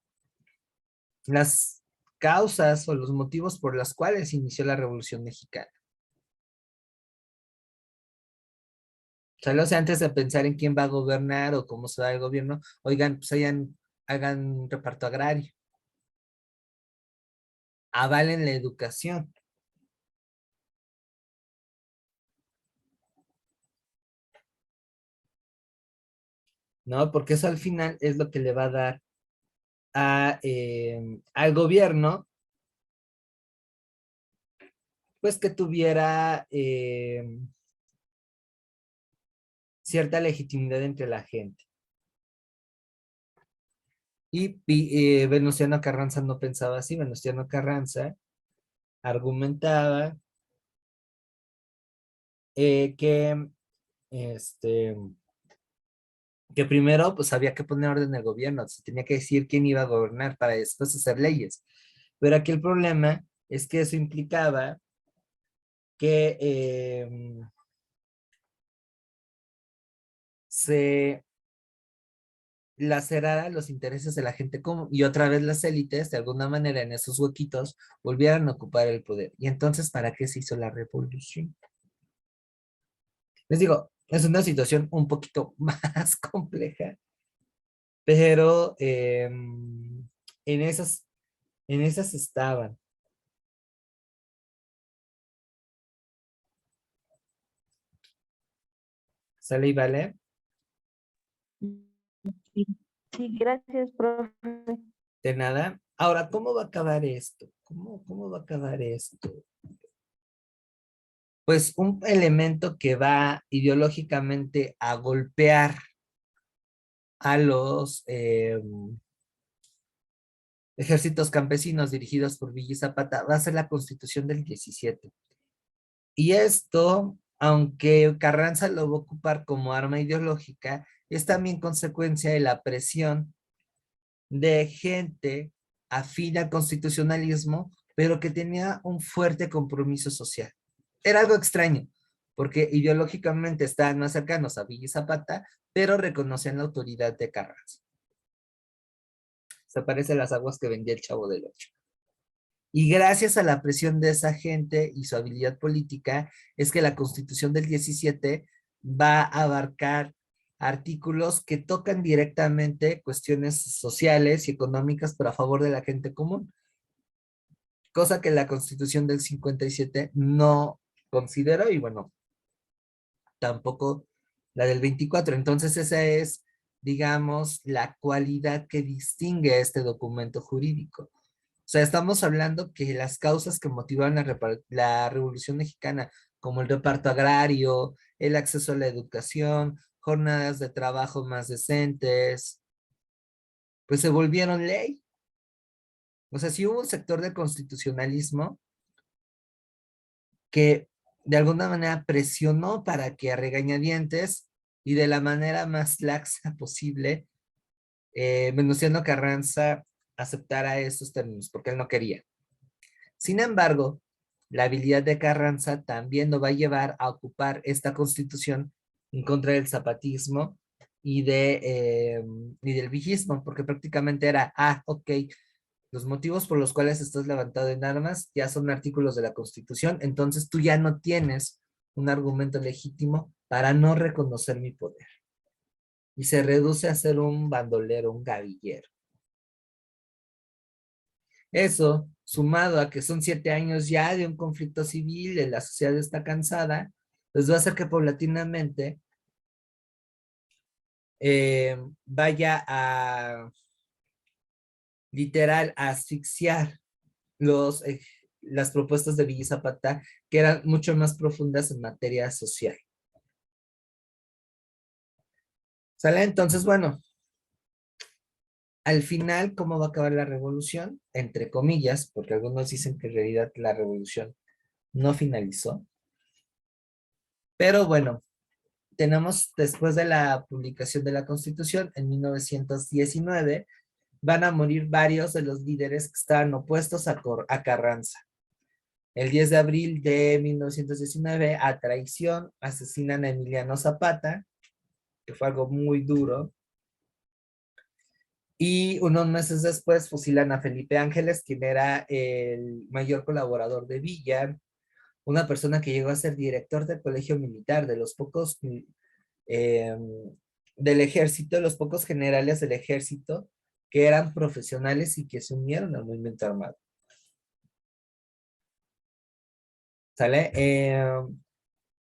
las causas o los motivos por las cuales inició la Revolución Mexicana. O sea, antes de pensar en quién va a gobernar o cómo se va el gobierno, oigan, pues hagan un reparto agrario, avalen la educación. ¿no? Porque eso al final es lo que le va a dar al gobierno, pues que tuviera cierta legitimidad entre la gente. Y Venustiano Carranza no pensaba así. Venustiano Carranza argumentaba que, este, que primero pues había que poner orden en el gobierno, se tenía que decir quién iba a gobernar para después hacer leyes. Pero aquí el problema es que eso implicaba que se lacerara los intereses de la gente común y otra vez las élites, de alguna manera en esos huequitos, volvieran a ocupar el poder. Y entonces, ¿para qué se hizo la revolución? Les digo, es una situación un poquito más compleja, pero en esas estaban. ¿Sale y vale? Sí, sí, gracias, profe. De nada. Ahora, ¿cómo va a acabar esto? ¿Cómo va a acabar esto? Pues un elemento que va ideológicamente a golpear a los ejércitos campesinos dirigidos por Villa Zapata va a ser la Constitución del 17. Y esto, aunque Carranza lo va a ocupar como arma ideológica, es también consecuencia de la presión de gente afín al constitucionalismo, pero que tenía un fuerte compromiso social. Era algo extraño, porque ideológicamente estaban más cercanos a Villa Zapata, pero reconocían la autoridad de Carranza. Se parece a las aguas que vendía el Chavo del Ocho. Y gracias a la presión de esa gente y su habilidad política, es que la Constitución del 17 va a abarcar artículos que tocan directamente cuestiones sociales y económicas, pero a favor de la gente común, cosa que la Constitución del 57 no consideró y bueno, tampoco la del 24. Entonces esa es, digamos, la cualidad que distingue a este documento jurídico. O sea, estamos hablando que las causas que motivaron la Revolución Mexicana, como el reparto agrario, el acceso a la educación, jornadas de trabajo más decentes, pues se volvieron ley. O sea, sí hubo un sector de constitucionalismo que de alguna manera presionó para que a regañadientes y de la manera más laxa posible, Venustiano Carranza aceptara estos términos, porque él no quería. Sin embargo, la habilidad de Carranza también lo va a llevar a ocupar esta constitución en contra del zapatismo y del villismo, porque prácticamente era, ok, los motivos por los cuales estás levantado en armas ya son artículos de la Constitución, entonces tú ya no tienes un argumento legítimo para no reconocer mi poder. Y se reduce a ser un bandolero, un gavillero. Eso, sumado a que son 7 años ya de un conflicto civil, la sociedad está cansada, pues va a hacer que paulatinamente vaya a literal a asfixiar las propuestas de Villa Zapata, que eran mucho más profundas en materia social. ¿Sale? Entonces, bueno, al final, ¿cómo va a acabar la revolución? Entre comillas, porque algunos dicen que en realidad la revolución no finalizó. Pero bueno, tenemos después de la publicación de la Constitución en 1919, van a morir varios de los líderes que estaban opuestos a Carranza. El 10 de abril de 1919, a traición, asesinan a Emiliano Zapata, que fue algo muy duro. Y unos meses después fusilan a Felipe Ángeles, quien era el mayor colaborador de Villa, una persona que llegó a ser director del colegio militar, de los pocos eh, del ejército, los pocos generales del ejército que eran profesionales y que se unieron al movimiento armado. ¿Sale?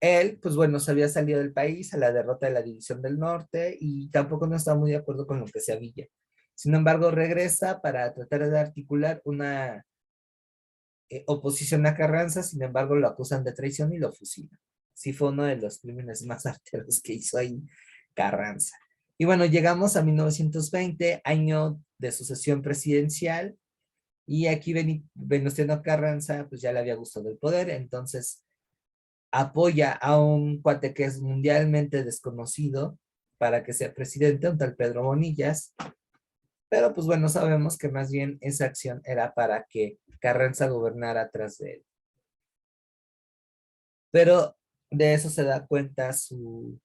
Él, pues bueno, se había salido del país a la derrota de la División del Norte y tampoco no estaba muy de acuerdo con lo que hacía Villa. Sin embargo, regresa para tratar de articular una oposición a Carranza, sin embargo, lo acusan de traición y lo fusilan. Sí fue uno de los crímenes más arteros que hizo ahí Carranza. Y bueno, llegamos a 1920, año de sucesión presidencial, y aquí Venustiano Carranza, pues ya le había gustado el poder, entonces apoya a un cuate que es mundialmente desconocido para que sea presidente, un tal Pedro Bonillas, pero pues bueno, sabemos que más bien esa acción era para que Carranza gobernara atrás de él. Pero de eso se da cuenta su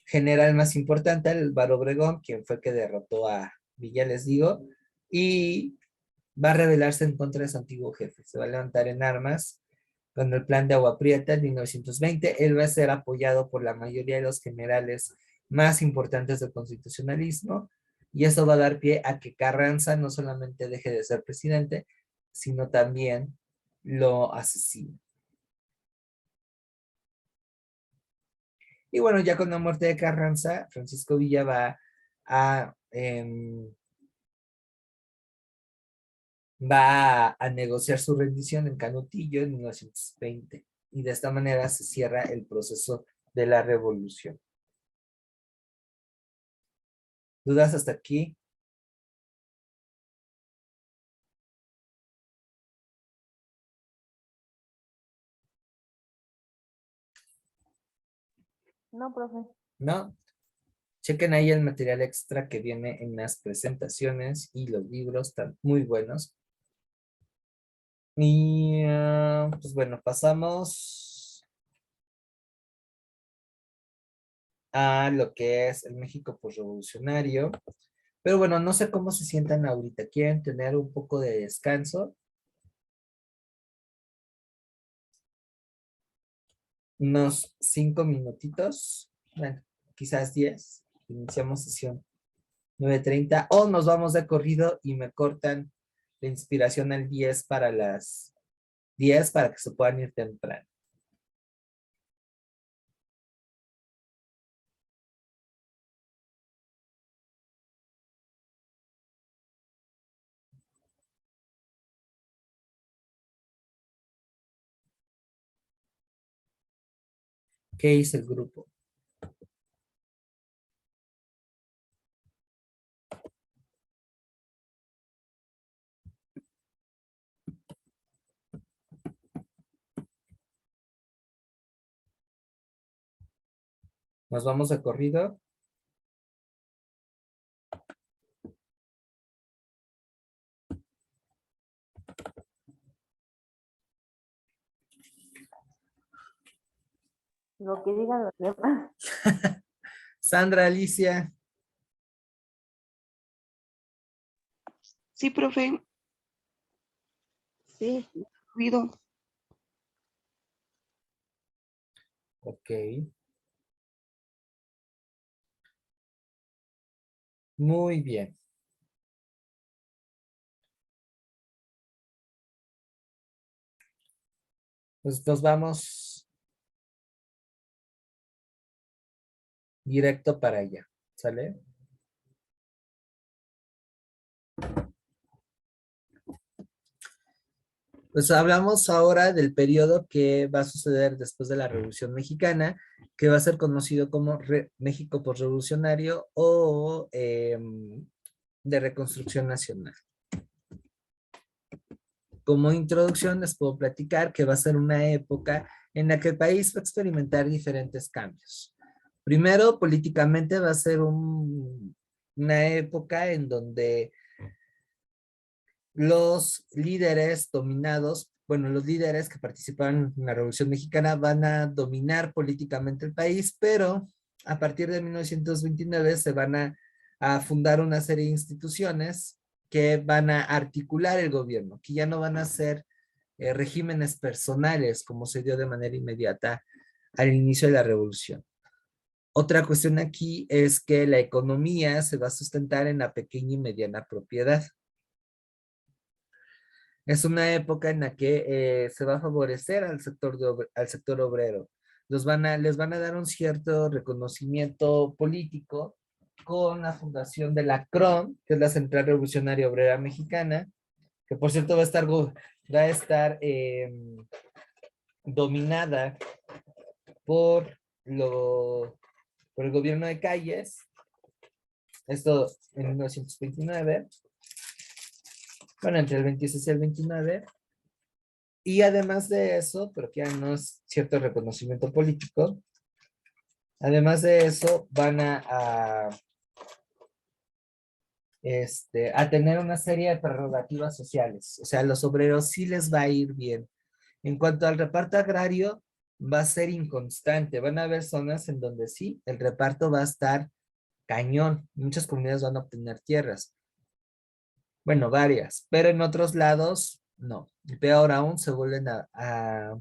general más importante, Álvaro Obregón, quien fue el que derrotó a Villa, les digo, y va a rebelarse en contra de su antiguo jefe. Se va a levantar en armas con el plan de Agua Prieta en 1920. Él va a ser apoyado por la mayoría de los generales más importantes del constitucionalismo, y eso va a dar pie a que Carranza no solamente deje de ser presidente, sino también lo asesine. Y bueno, ya con la muerte de Carranza, Francisco Villa a, em, va a negociar su rendición en Canutillo en 1920. Y de esta manera se cierra el proceso de la revolución. ¿Dudas hasta aquí? No, profe. ¿No? Chequen ahí el material extra que viene en las presentaciones y los libros están muy buenos. Y pues bueno, pasamos a lo que es el México postrevolucionario. Pero bueno, no sé cómo se sientan ahorita. ¿Quieren tener un poco de descanso? Unos 5 minutitos. Bueno, quizás 10. Iniciamos sesión 9:30. O nos vamos de corrido y me cortan la inspiración al 10 para las 10 para que se puedan ir temprano. ¿Qué dice el grupo? ¿Nos vamos de corrido? Lo que digan los demás. Sandra, Alicia. Sí, profe. Sí. Ruido. Ok. Muy bien. Pues nos vamos directo para allá. ¿Sale? Pues hablamos ahora del periodo que va a suceder después de la Revolución Mexicana, que va a ser conocido como México postrevolucionario o de Reconstrucción Nacional. Como introducción les puedo platicar que va a ser una época en la que el país va a experimentar diferentes cambios. Primero, políticamente va a ser una época en donde los líderes dominados, bueno, los líderes que participaron en la Revolución Mexicana van a dominar políticamente el país, pero a partir de 1929 se van a fundar una serie de instituciones que van a articular el gobierno, que ya no van a ser regímenes personales como se dio de manera inmediata al inicio de la revolución. Otra cuestión aquí es que la economía se va a sustentar en la pequeña y mediana propiedad. Es una época en la que se va a favorecer al sector obrero. les van a dar un cierto reconocimiento político con la fundación de la CROM, que es la Central Revolucionaria Obrera Mexicana, que por cierto va a estar dominada por, por el gobierno de Calles, esto en 1929, bueno, entre el 26 y el 29, y además de eso, pero que ya no es cierto reconocimiento político, además de eso van a tener una serie de prerrogativas sociales, o sea, a los obreros sí les va a ir bien. En cuanto al reparto agrario, va a ser inconstante, van a haber zonas en donde sí, el reparto va a estar cañón, muchas comunidades van a obtener tierras, bueno, varias, pero en otros lados no, y peor aún se vuelven a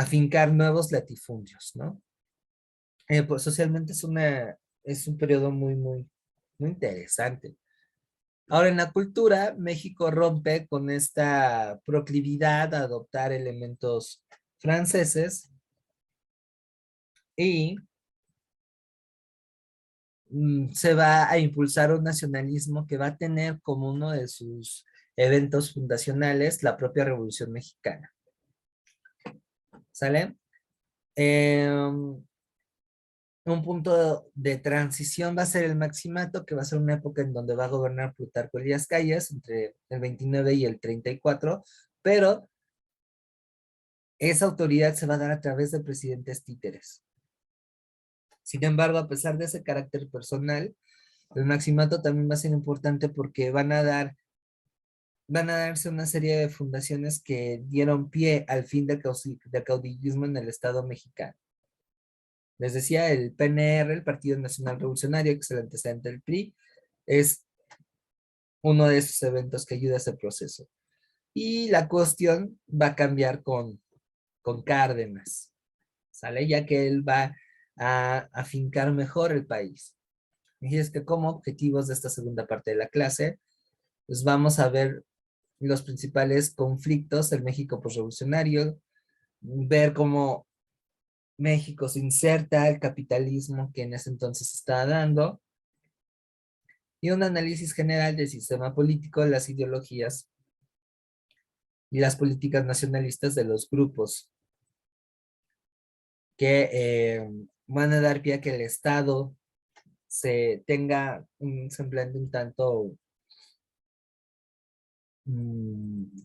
fincar nuevos latifundios, ¿no? Pues socialmente es un periodo muy interesante. Ahora, en la cultura, México rompe con esta proclividad a adoptar elementos franceses y se va a impulsar un nacionalismo que va a tener como uno de sus eventos fundacionales la propia Revolución Mexicana. ¿Sale? Un punto de transición va a ser el Maximato, que va a ser una época en donde va a gobernar Plutarco Elías Calles entre el 29 y el 34, pero esa autoridad se va a dar a través de presidentes títeres. Sin embargo, a pesar de ese carácter personal, el Maximato también va a ser importante porque van a darse una serie de fundaciones que dieron pie al fin del caudillismo en el Estado mexicano. Les decía, el PNR, el Partido Nacional Revolucionario, que es el antecedente del PRI, es uno de esos eventos que ayuda a ese proceso. Y la cuestión va a cambiar con Cárdenas, ¿sale? Ya que él va a afincar mejor el país. Y es que como objetivos de esta segunda parte de la clase, pues vamos a ver los principales conflictos del México postrevolucionario, ver cómo México se inserta el capitalismo que en ese entonces estaba dando, y un análisis general del sistema político, las ideologías y las políticas nacionalistas de los grupos que van a dar pie a que el Estado se tenga un semblante un tanto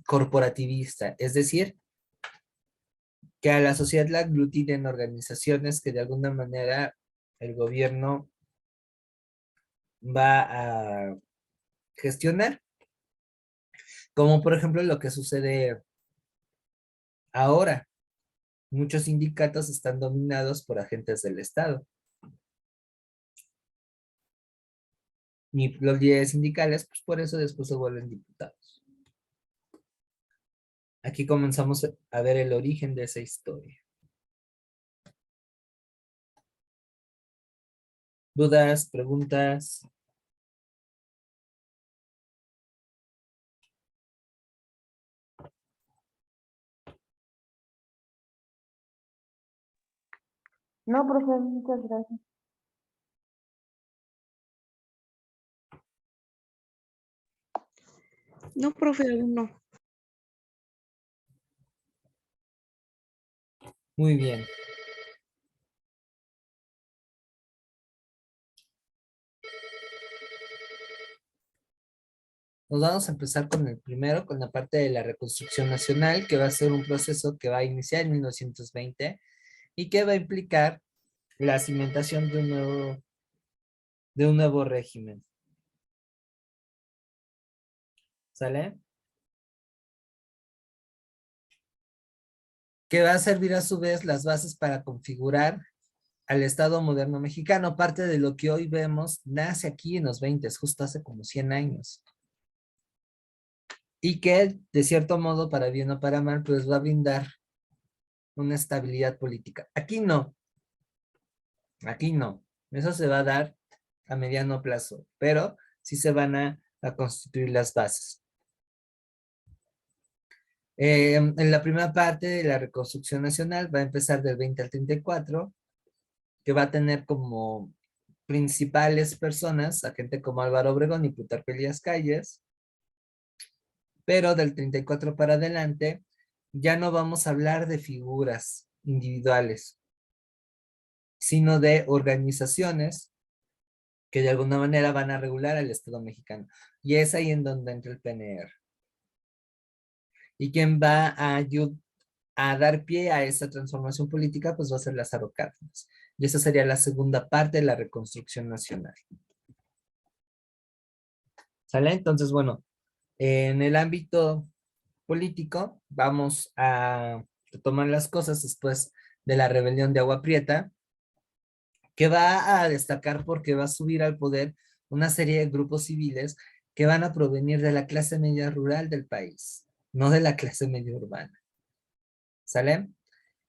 corporativista, es decir, que a la sociedad la aglutinen organizaciones que de alguna manera el gobierno va a gestionar, como por ejemplo lo que sucede ahora. Muchos sindicatos están dominados por agentes del Estado. Y los líderes sindicales, pues por eso después se vuelven diputados. Aquí comenzamos a ver el origen de esa historia. ¿Dudas, preguntas? No, profe, muchas gracias. No, profe, aún no. Muy bien. Nos vamos a empezar con el primero, con la parte de la reconstrucción nacional, que va a ser un proceso que va a iniciar en 1920 y que va a implicar la cimentación de un nuevo régimen. ¿Sale? Que va a servir a su vez las bases para configurar al Estado moderno mexicano. Parte de lo que hoy vemos nace aquí en los 20, justo hace como 100 años. Y que, de cierto modo, para bien o para mal, pues va a brindar una estabilidad política. Aquí no. Eso se va a dar a mediano plazo, pero sí se van a constituir las bases. En la primera parte de la reconstrucción nacional va a empezar del 20 al 34, que va a tener como principales personas a gente como Álvaro Obregón y Plutarco Elías Calles, pero del 34 para adelante ya no vamos a hablar de figuras individuales, sino de organizaciones que de alguna manera van a regular al Estado mexicano. Y es ahí en donde entra el PNR. Y quien va a dar pie a esa transformación política, pues va a ser Lázaro Cárdenas. Y esa sería la segunda parte de la reconstrucción nacional. ¿Sale? Entonces, bueno, en el ámbito político, vamos a retomar las cosas después de la rebelión de Agua Prieta, que va a destacar porque va a subir al poder una serie de grupos civiles que van a provenir de la clase media rural del país, no de la clase media urbana. ¿Sale?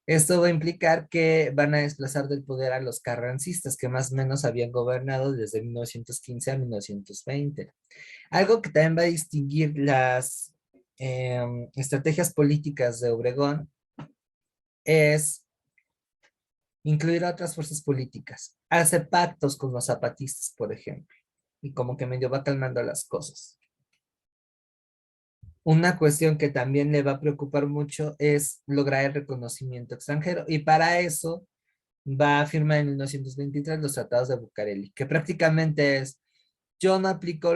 Esto va a implicar que van a desplazar del poder a los carrancistas, que más o menos habían gobernado desde 1915 a 1920. Algo que también va a distinguir las estrategias políticas de Obregón es incluir a otras fuerzas políticas. Hace pactos con los zapatistas, por ejemplo, y como que medio va calmando las cosas. Una cuestión que también le va a preocupar mucho es lograr el reconocimiento extranjero, y para eso va a firmar en 1923 los tratados de Bucareli, que prácticamente es, yo no aplico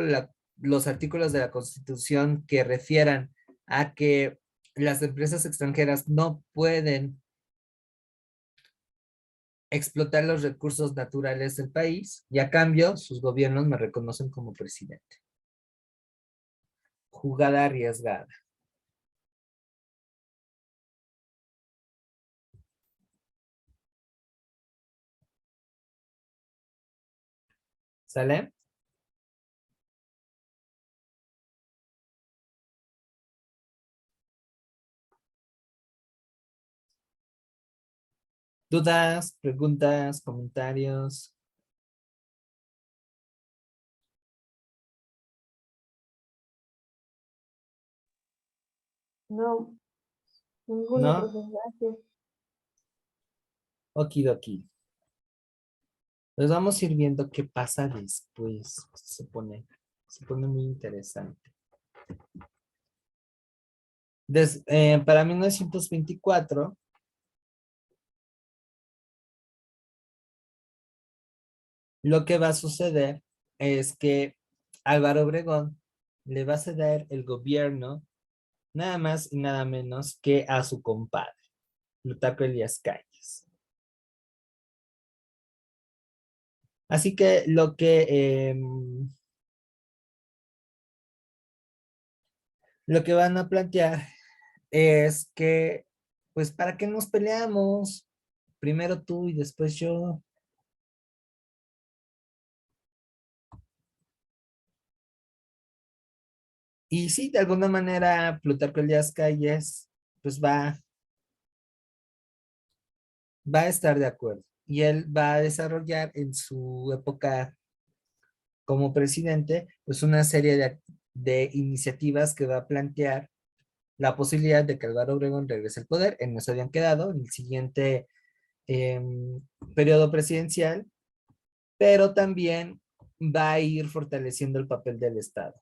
los artículos de la Constitución que refieran a que las empresas extranjeras no pueden explotar los recursos naturales del país, y a cambio sus gobiernos me reconocen como presidente. Jugada arriesgada. ¿Sale? ¿Dudas, preguntas, comentarios? No, ninguno, ¿No? profe, gracias. Okidoki. Pues vamos a ir viendo qué pasa después. Se pone muy interesante. Para 1924, lo que va a suceder es que Álvaro Obregón le va a ceder el gobierno nada más y nada menos que a su compadre, Plutarco Elías Calles. Así que lo que van a plantear es que, pues, ¿para qué nos peleamos? Primero tú y después yo. Y sí, de alguna manera, Plutarco Elías Calles, pues va a estar de acuerdo. Y él va a desarrollar en su época como presidente, pues una serie de iniciativas que va a plantear la posibilidad de que Álvaro Obregón regrese al poder. En eso habían quedado en el siguiente periodo presidencial, pero también va a ir fortaleciendo el papel del Estado.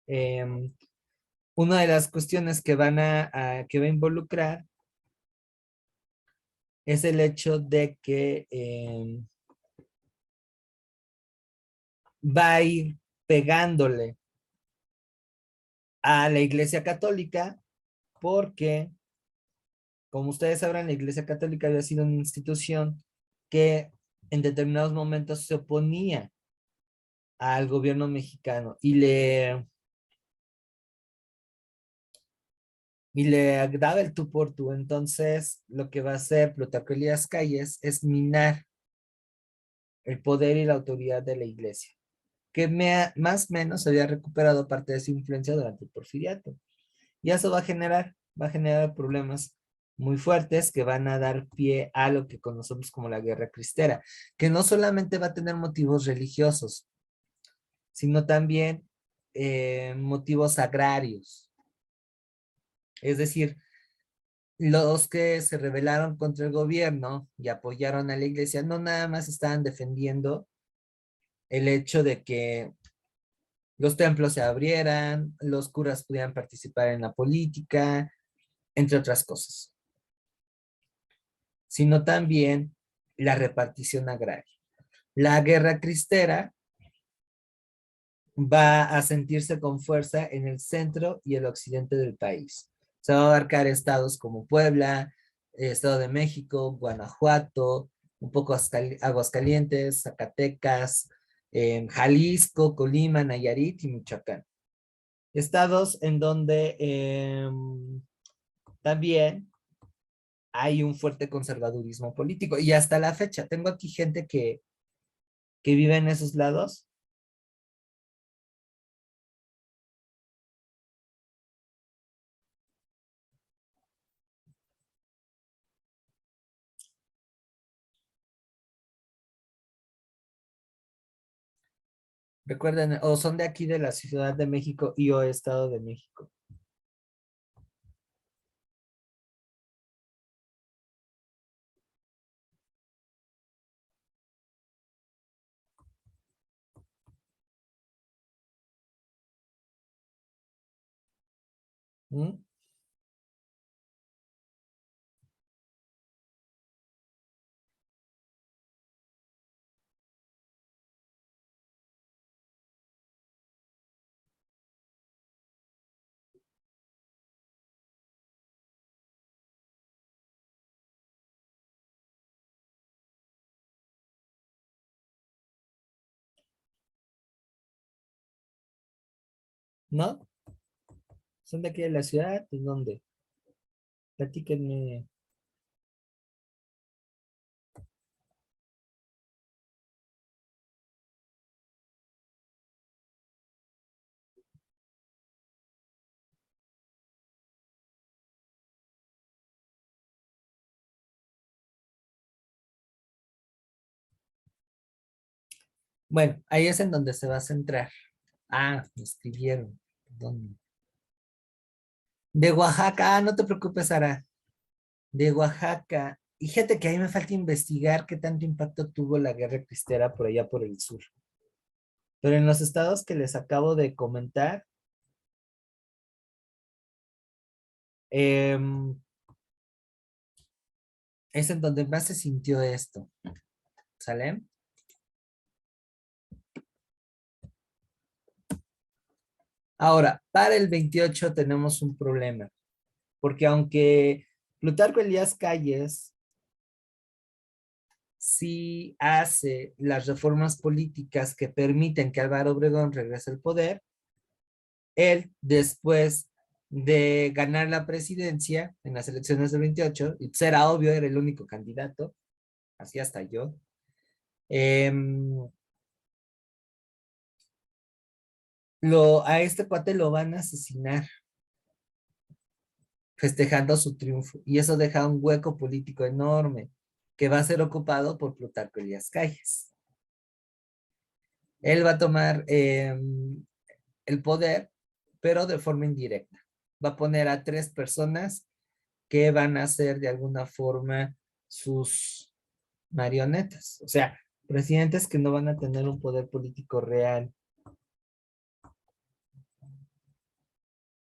Em, una de las cuestiones que que va a involucrar es el hecho de que va a ir pegándole a la Iglesia Católica porque, como ustedes sabrán, la Iglesia Católica había sido una institución que en determinados momentos se oponía al gobierno mexicano y le daba el tú por tú. Entonces, lo que va a hacer Plutarco Elías Calles es minar el poder y la autoridad de la Iglesia, que más o menos había recuperado parte de su influencia durante el Porfiriato. Y eso va a generar problemas muy fuertes que van a dar pie a lo que conocemos como la Guerra Cristera, que no solamente va a tener motivos religiosos, sino también motivos agrarios. Es decir, los que se rebelaron contra el gobierno y apoyaron a la iglesia no nada más estaban defendiendo el hecho de que los templos se abrieran, los curas pudieran participar en la política, entre otras cosas, sino también la repartición agraria. La guerra cristera va a sentirse con fuerza en el centro y el occidente del país. Se va a abarcar estados como Puebla, Estado de México, Guanajuato, un poco Aguascalientes, Zacatecas, Jalisco, Colima, Nayarit y Michoacán. Estados en donde también hay un fuerte conservadurismo político. Y hasta la fecha, tengo aquí gente que vive en esos lados. Recuerden, o son de aquí de la Ciudad de México y o Estado de México. ¿Mm? ¿No? ¿Son de aquí de la ciudad? ¿De dónde? Platíquenme. Bueno, ahí es en donde se va a centrar. Ah, me escribieron. Perdón. De Oaxaca, no te preocupes, Sara. De Oaxaca. Y fíjate que ahí me falta investigar qué tanto impacto tuvo la guerra cristera por allá por el sur. Pero en los estados que les acabo de comentar, em, es en donde más se sintió esto. ¿Sale? Ahora, para el 28 tenemos un problema, porque aunque Plutarco Elías Calles sí hace las reformas políticas que permiten que Álvaro Obregón regrese al poder, él después de ganar la presidencia en las elecciones del 28, y pues era obvio, era el único candidato, así hasta yo, a este cuate lo van a asesinar festejando su triunfo, y eso deja un hueco político enorme que va a ser ocupado por Plutarco Elías Calles. Él va a tomar el poder, pero de forma indirecta. Va a poner a 3 personas que van a ser de alguna forma sus marionetas, o sea, presidentes que no van a tener un poder político real.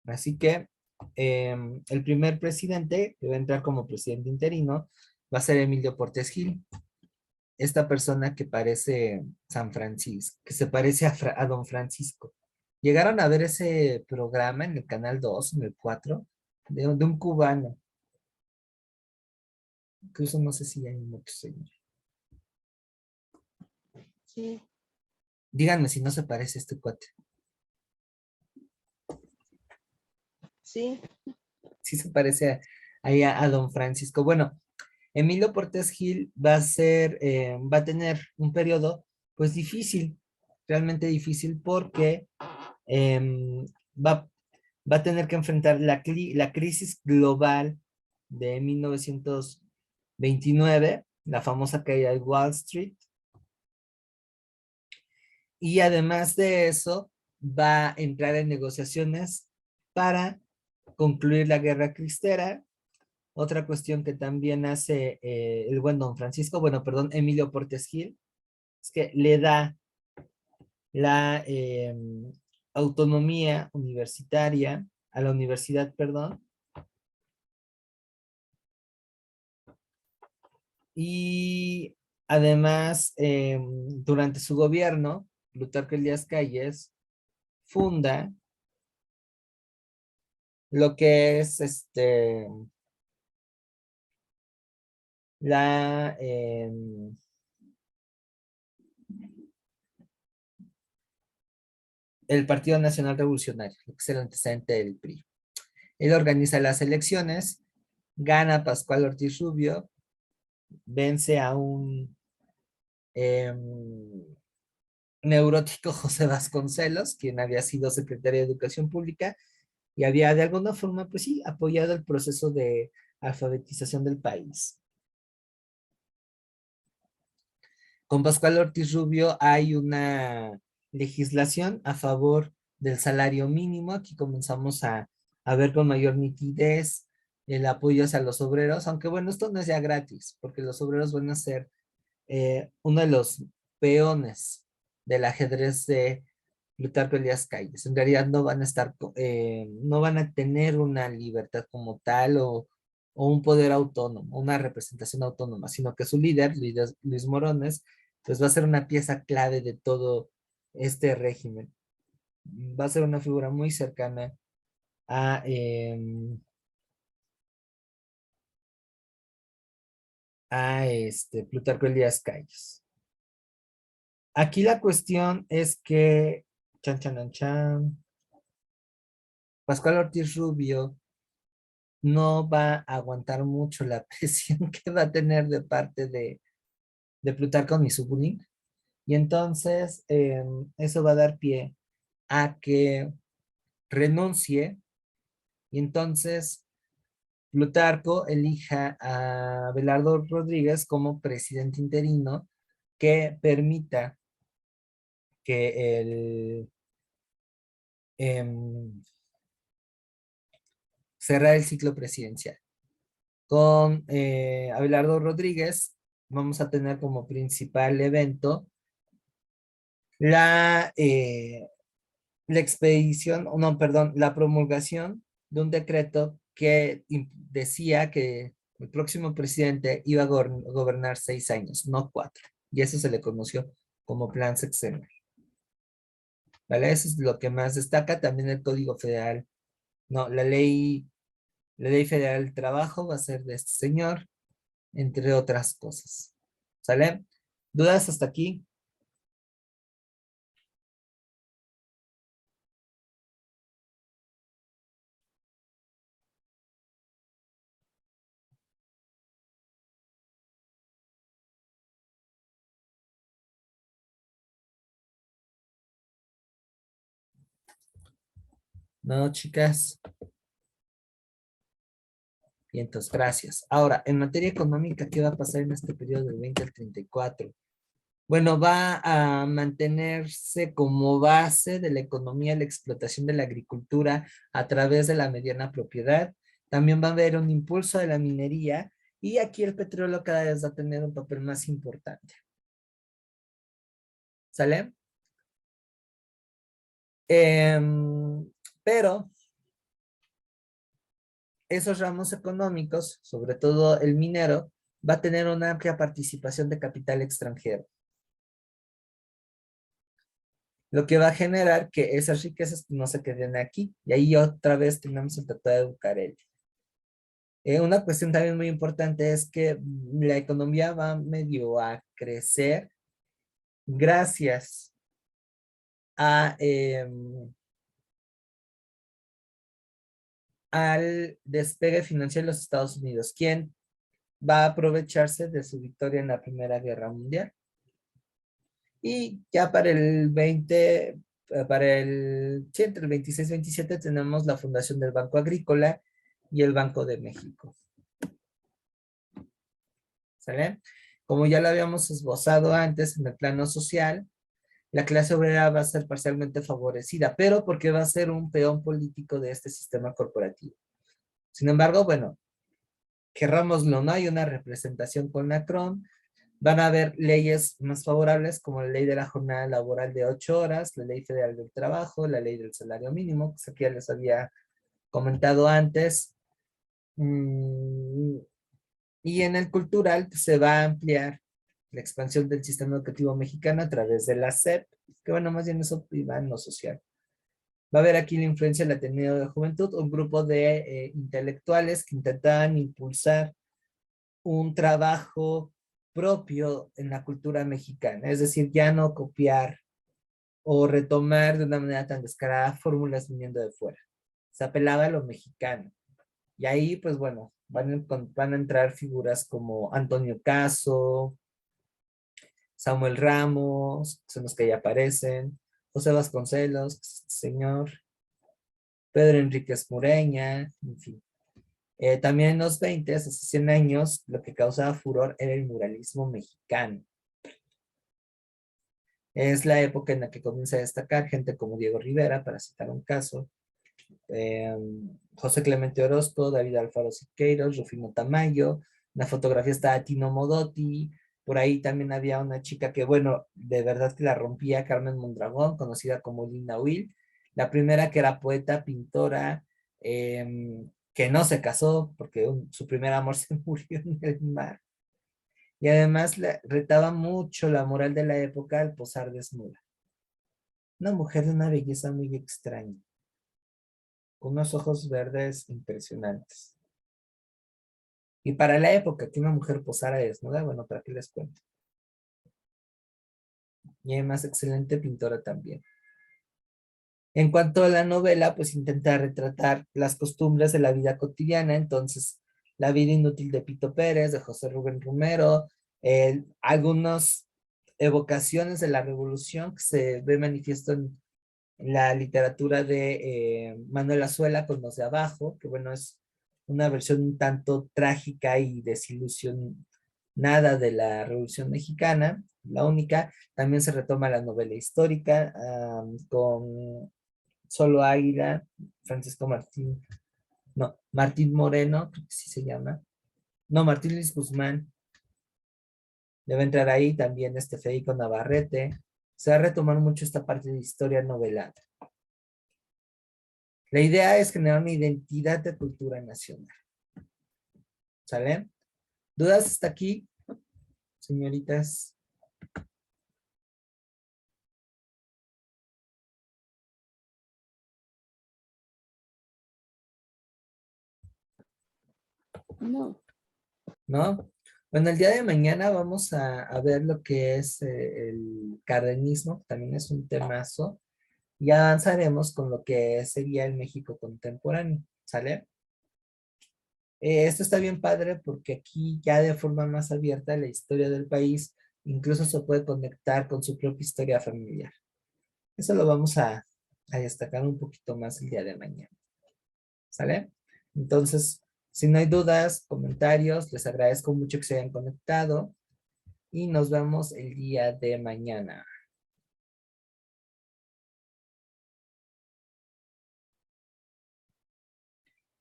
Así que el primer presidente que va a entrar como presidente interino va a ser Emilio Portes Gil, esta persona que parece San Francisco, que se parece a Don Francisco. ¿Llegaron a ver ese programa en el canal 2, en el 4, de un cubano? Incluso no sé si hay muchos señores. Sí, Díganme si no se parece a este cuate. sí. Sí se parece ahí a Don Francisco. Bueno, Emilio Portes Gil va a tener un periodo pues difícil, realmente difícil porque em, va, va a tener que enfrentar la crisis global de 1929, la famosa caída de Wall Street, y además de eso va a entrar en negociaciones para concluir la guerra cristera. Otra cuestión que también hace el buen don Francisco, bueno, perdón, Emilio Portes Gil, es que le da la autonomía universitaria a la universidad, perdón, y además durante su gobierno, Plutarco Elías Calles funda lo que es la el Partido Nacional Revolucionario, lo que es el antecedente del PRI. Él organiza las elecciones, gana Pascual Ortiz Rubio, vence a un neurótico José Vasconcelos, quien había sido secretario de Educación Pública y había de alguna forma, pues sí, apoyado el proceso de alfabetización del país. Con Pascual Ortiz Rubio hay una legislación a favor del salario mínimo. Aquí comenzamos a ver con mayor nitidez el apoyo hacia los obreros, aunque bueno, esto no es ya gratis, porque los obreros van a ser uno de los peones del ajedrez de Plutarco Elías Calles. En realidad no van a estar, no van a tener una libertad como tal o un poder autónomo, una representación autónoma, sino que su líder, Luis Morones, pues va a ser una pieza clave de todo este régimen. Va a ser una figura muy cercana a, Plutarco Elías Calles. Aquí la cuestión es que, chan, chan, chan, Pascual Ortiz Rubio no va a aguantar mucho la presión que va a tener de parte de Plutarco ni su bullying. Y entonces eso va a dar pie a que renuncie y entonces Plutarco elija a Abelardo Rodríguez como presidente interino que permita que cerrar el ciclo presidencial. Con Abelardo Rodríguez vamos a tener como principal evento la expedición, no, perdón, la promulgación de un decreto que decía que el próximo presidente iba a gobernar 6 años, no 4. Y eso se le conoció como plan sexenal. ¿Vale? Eso es lo que más destaca. También el Código Federal, no, la ley federal del trabajo va a ser de este señor, entre otras cosas. ¿Sale? ¿Dudas hasta aquí? No, chicas. Y entonces, gracias. Ahora, en materia económica, ¿qué va a pasar en este periodo del 20 al 34? Bueno, va a mantenerse como base de la economía la explotación de la agricultura a través de la mediana propiedad. También va a haber un impulso de la minería y aquí el petróleo cada vez va a tener un papel más importante. ¿Sale? Pero esos ramos económicos, sobre todo el minero, va a tener una amplia participación de capital extranjero, lo que va a generar que esas riquezas no se queden aquí. Y ahí otra vez tenemos el Tratado de Bucareli. Una cuestión también muy importante es que la economía va medio a crecer gracias a, al despegue financiero de los Estados Unidos, quien va a aprovecharse de su victoria en la Primera Guerra Mundial. Y ya para el 20, sí, entre el 26 y 27 tenemos la fundación del Banco Agrícola y el Banco de México. ¿Sale? Como ya lo habíamos esbozado antes en el plano social, la clase obrera va a ser parcialmente favorecida, pero porque va a ser un peón político de este sistema corporativo. Sin embargo, bueno, querrámoslo, no hay una representación con Macron. Van a haber leyes más favorables como la ley de la jornada laboral de 8 horas, la ley federal del trabajo, la ley del salario mínimo, que ya les había comentado antes. Mm, y en el cultural pues, se va a ampliar la expansión del sistema educativo mexicano a través de la SEP, que bueno, más bien eso iba en lo social. Va a haber aquí la influencia del Ateneo de Juventud, un grupo de intelectuales que intentaban impulsar un trabajo propio en la cultura mexicana, es decir, ya no copiar o retomar de una manera tan descarada fórmulas viniendo de fuera. Se apelaba a lo mexicano. Y ahí, pues bueno, van a entrar figuras como Antonio Caso, Samuel Ramos, que son los que ya aparecen, José Vasconcelos, señor, Pedro Enríquez Mureña, en fin. También en los 20, hace 100 años, lo que causaba furor era el muralismo mexicano. Es la época en la que comienza a destacar gente como Diego Rivera, para citar un caso, eh, José Clemente Orozco, David Alfaro Siqueiros, Rufino Tamayo, en la fotografía está Tino Modotti, por ahí también había una chica que, bueno, de verdad que la rompía, Carmen Mondragón, conocida como Linda Will, la primera que era poeta, pintora, que no se casó porque su primer amor se murió en el mar. Y además retaba mucho la moral de la época al posar desnuda. Una mujer de una belleza muy extraña, con unos ojos verdes impresionantes. Y para la época que una mujer posara desnuda, bueno, ¿para qué les cuento? Y además excelente pintora también. En cuanto a la novela, pues intenta retratar las costumbres de la vida cotidiana, entonces La vida inútil de Pito Pérez, de José Rubén Romero, algunas evocaciones de la revolución que se ve manifiesto en la literatura de Manuel Azuela con Los de Abajo, que bueno, es una versión un tanto trágica y desilusionada de la Revolución Mexicana, la única. También se retoma la novela histórica con Solo Águila, Francisco Martín, no, Martín Moreno, creo que sí se llama, no, Martín Luis Guzmán, debe entrar ahí también Federico Navarrete. Se va a retomar mucho esta parte de historia novelada. La idea es generar una identidad de cultura nacional. ¿Sale? ¿Dudas hasta aquí, señoritas? No. ¿No? Bueno, el día de mañana vamos a ver lo que es el cardenismo, que también es un temazo, y avanzaremos con lo que sería el México contemporáneo. ¿Sale? Esto está bien padre porque aquí ya de forma más abierta la historia del país incluso se puede conectar con su propia historia familiar. Eso lo vamos a destacar un poquito más el día de mañana. ¿Sale? Entonces, si no hay dudas, comentarios, les agradezco mucho que se hayan conectado y nos vemos el día de mañana.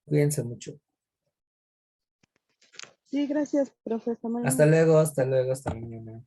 Cuídense mucho. Sí, gracias, profe. Hasta mañana. Hasta luego, hasta mañana.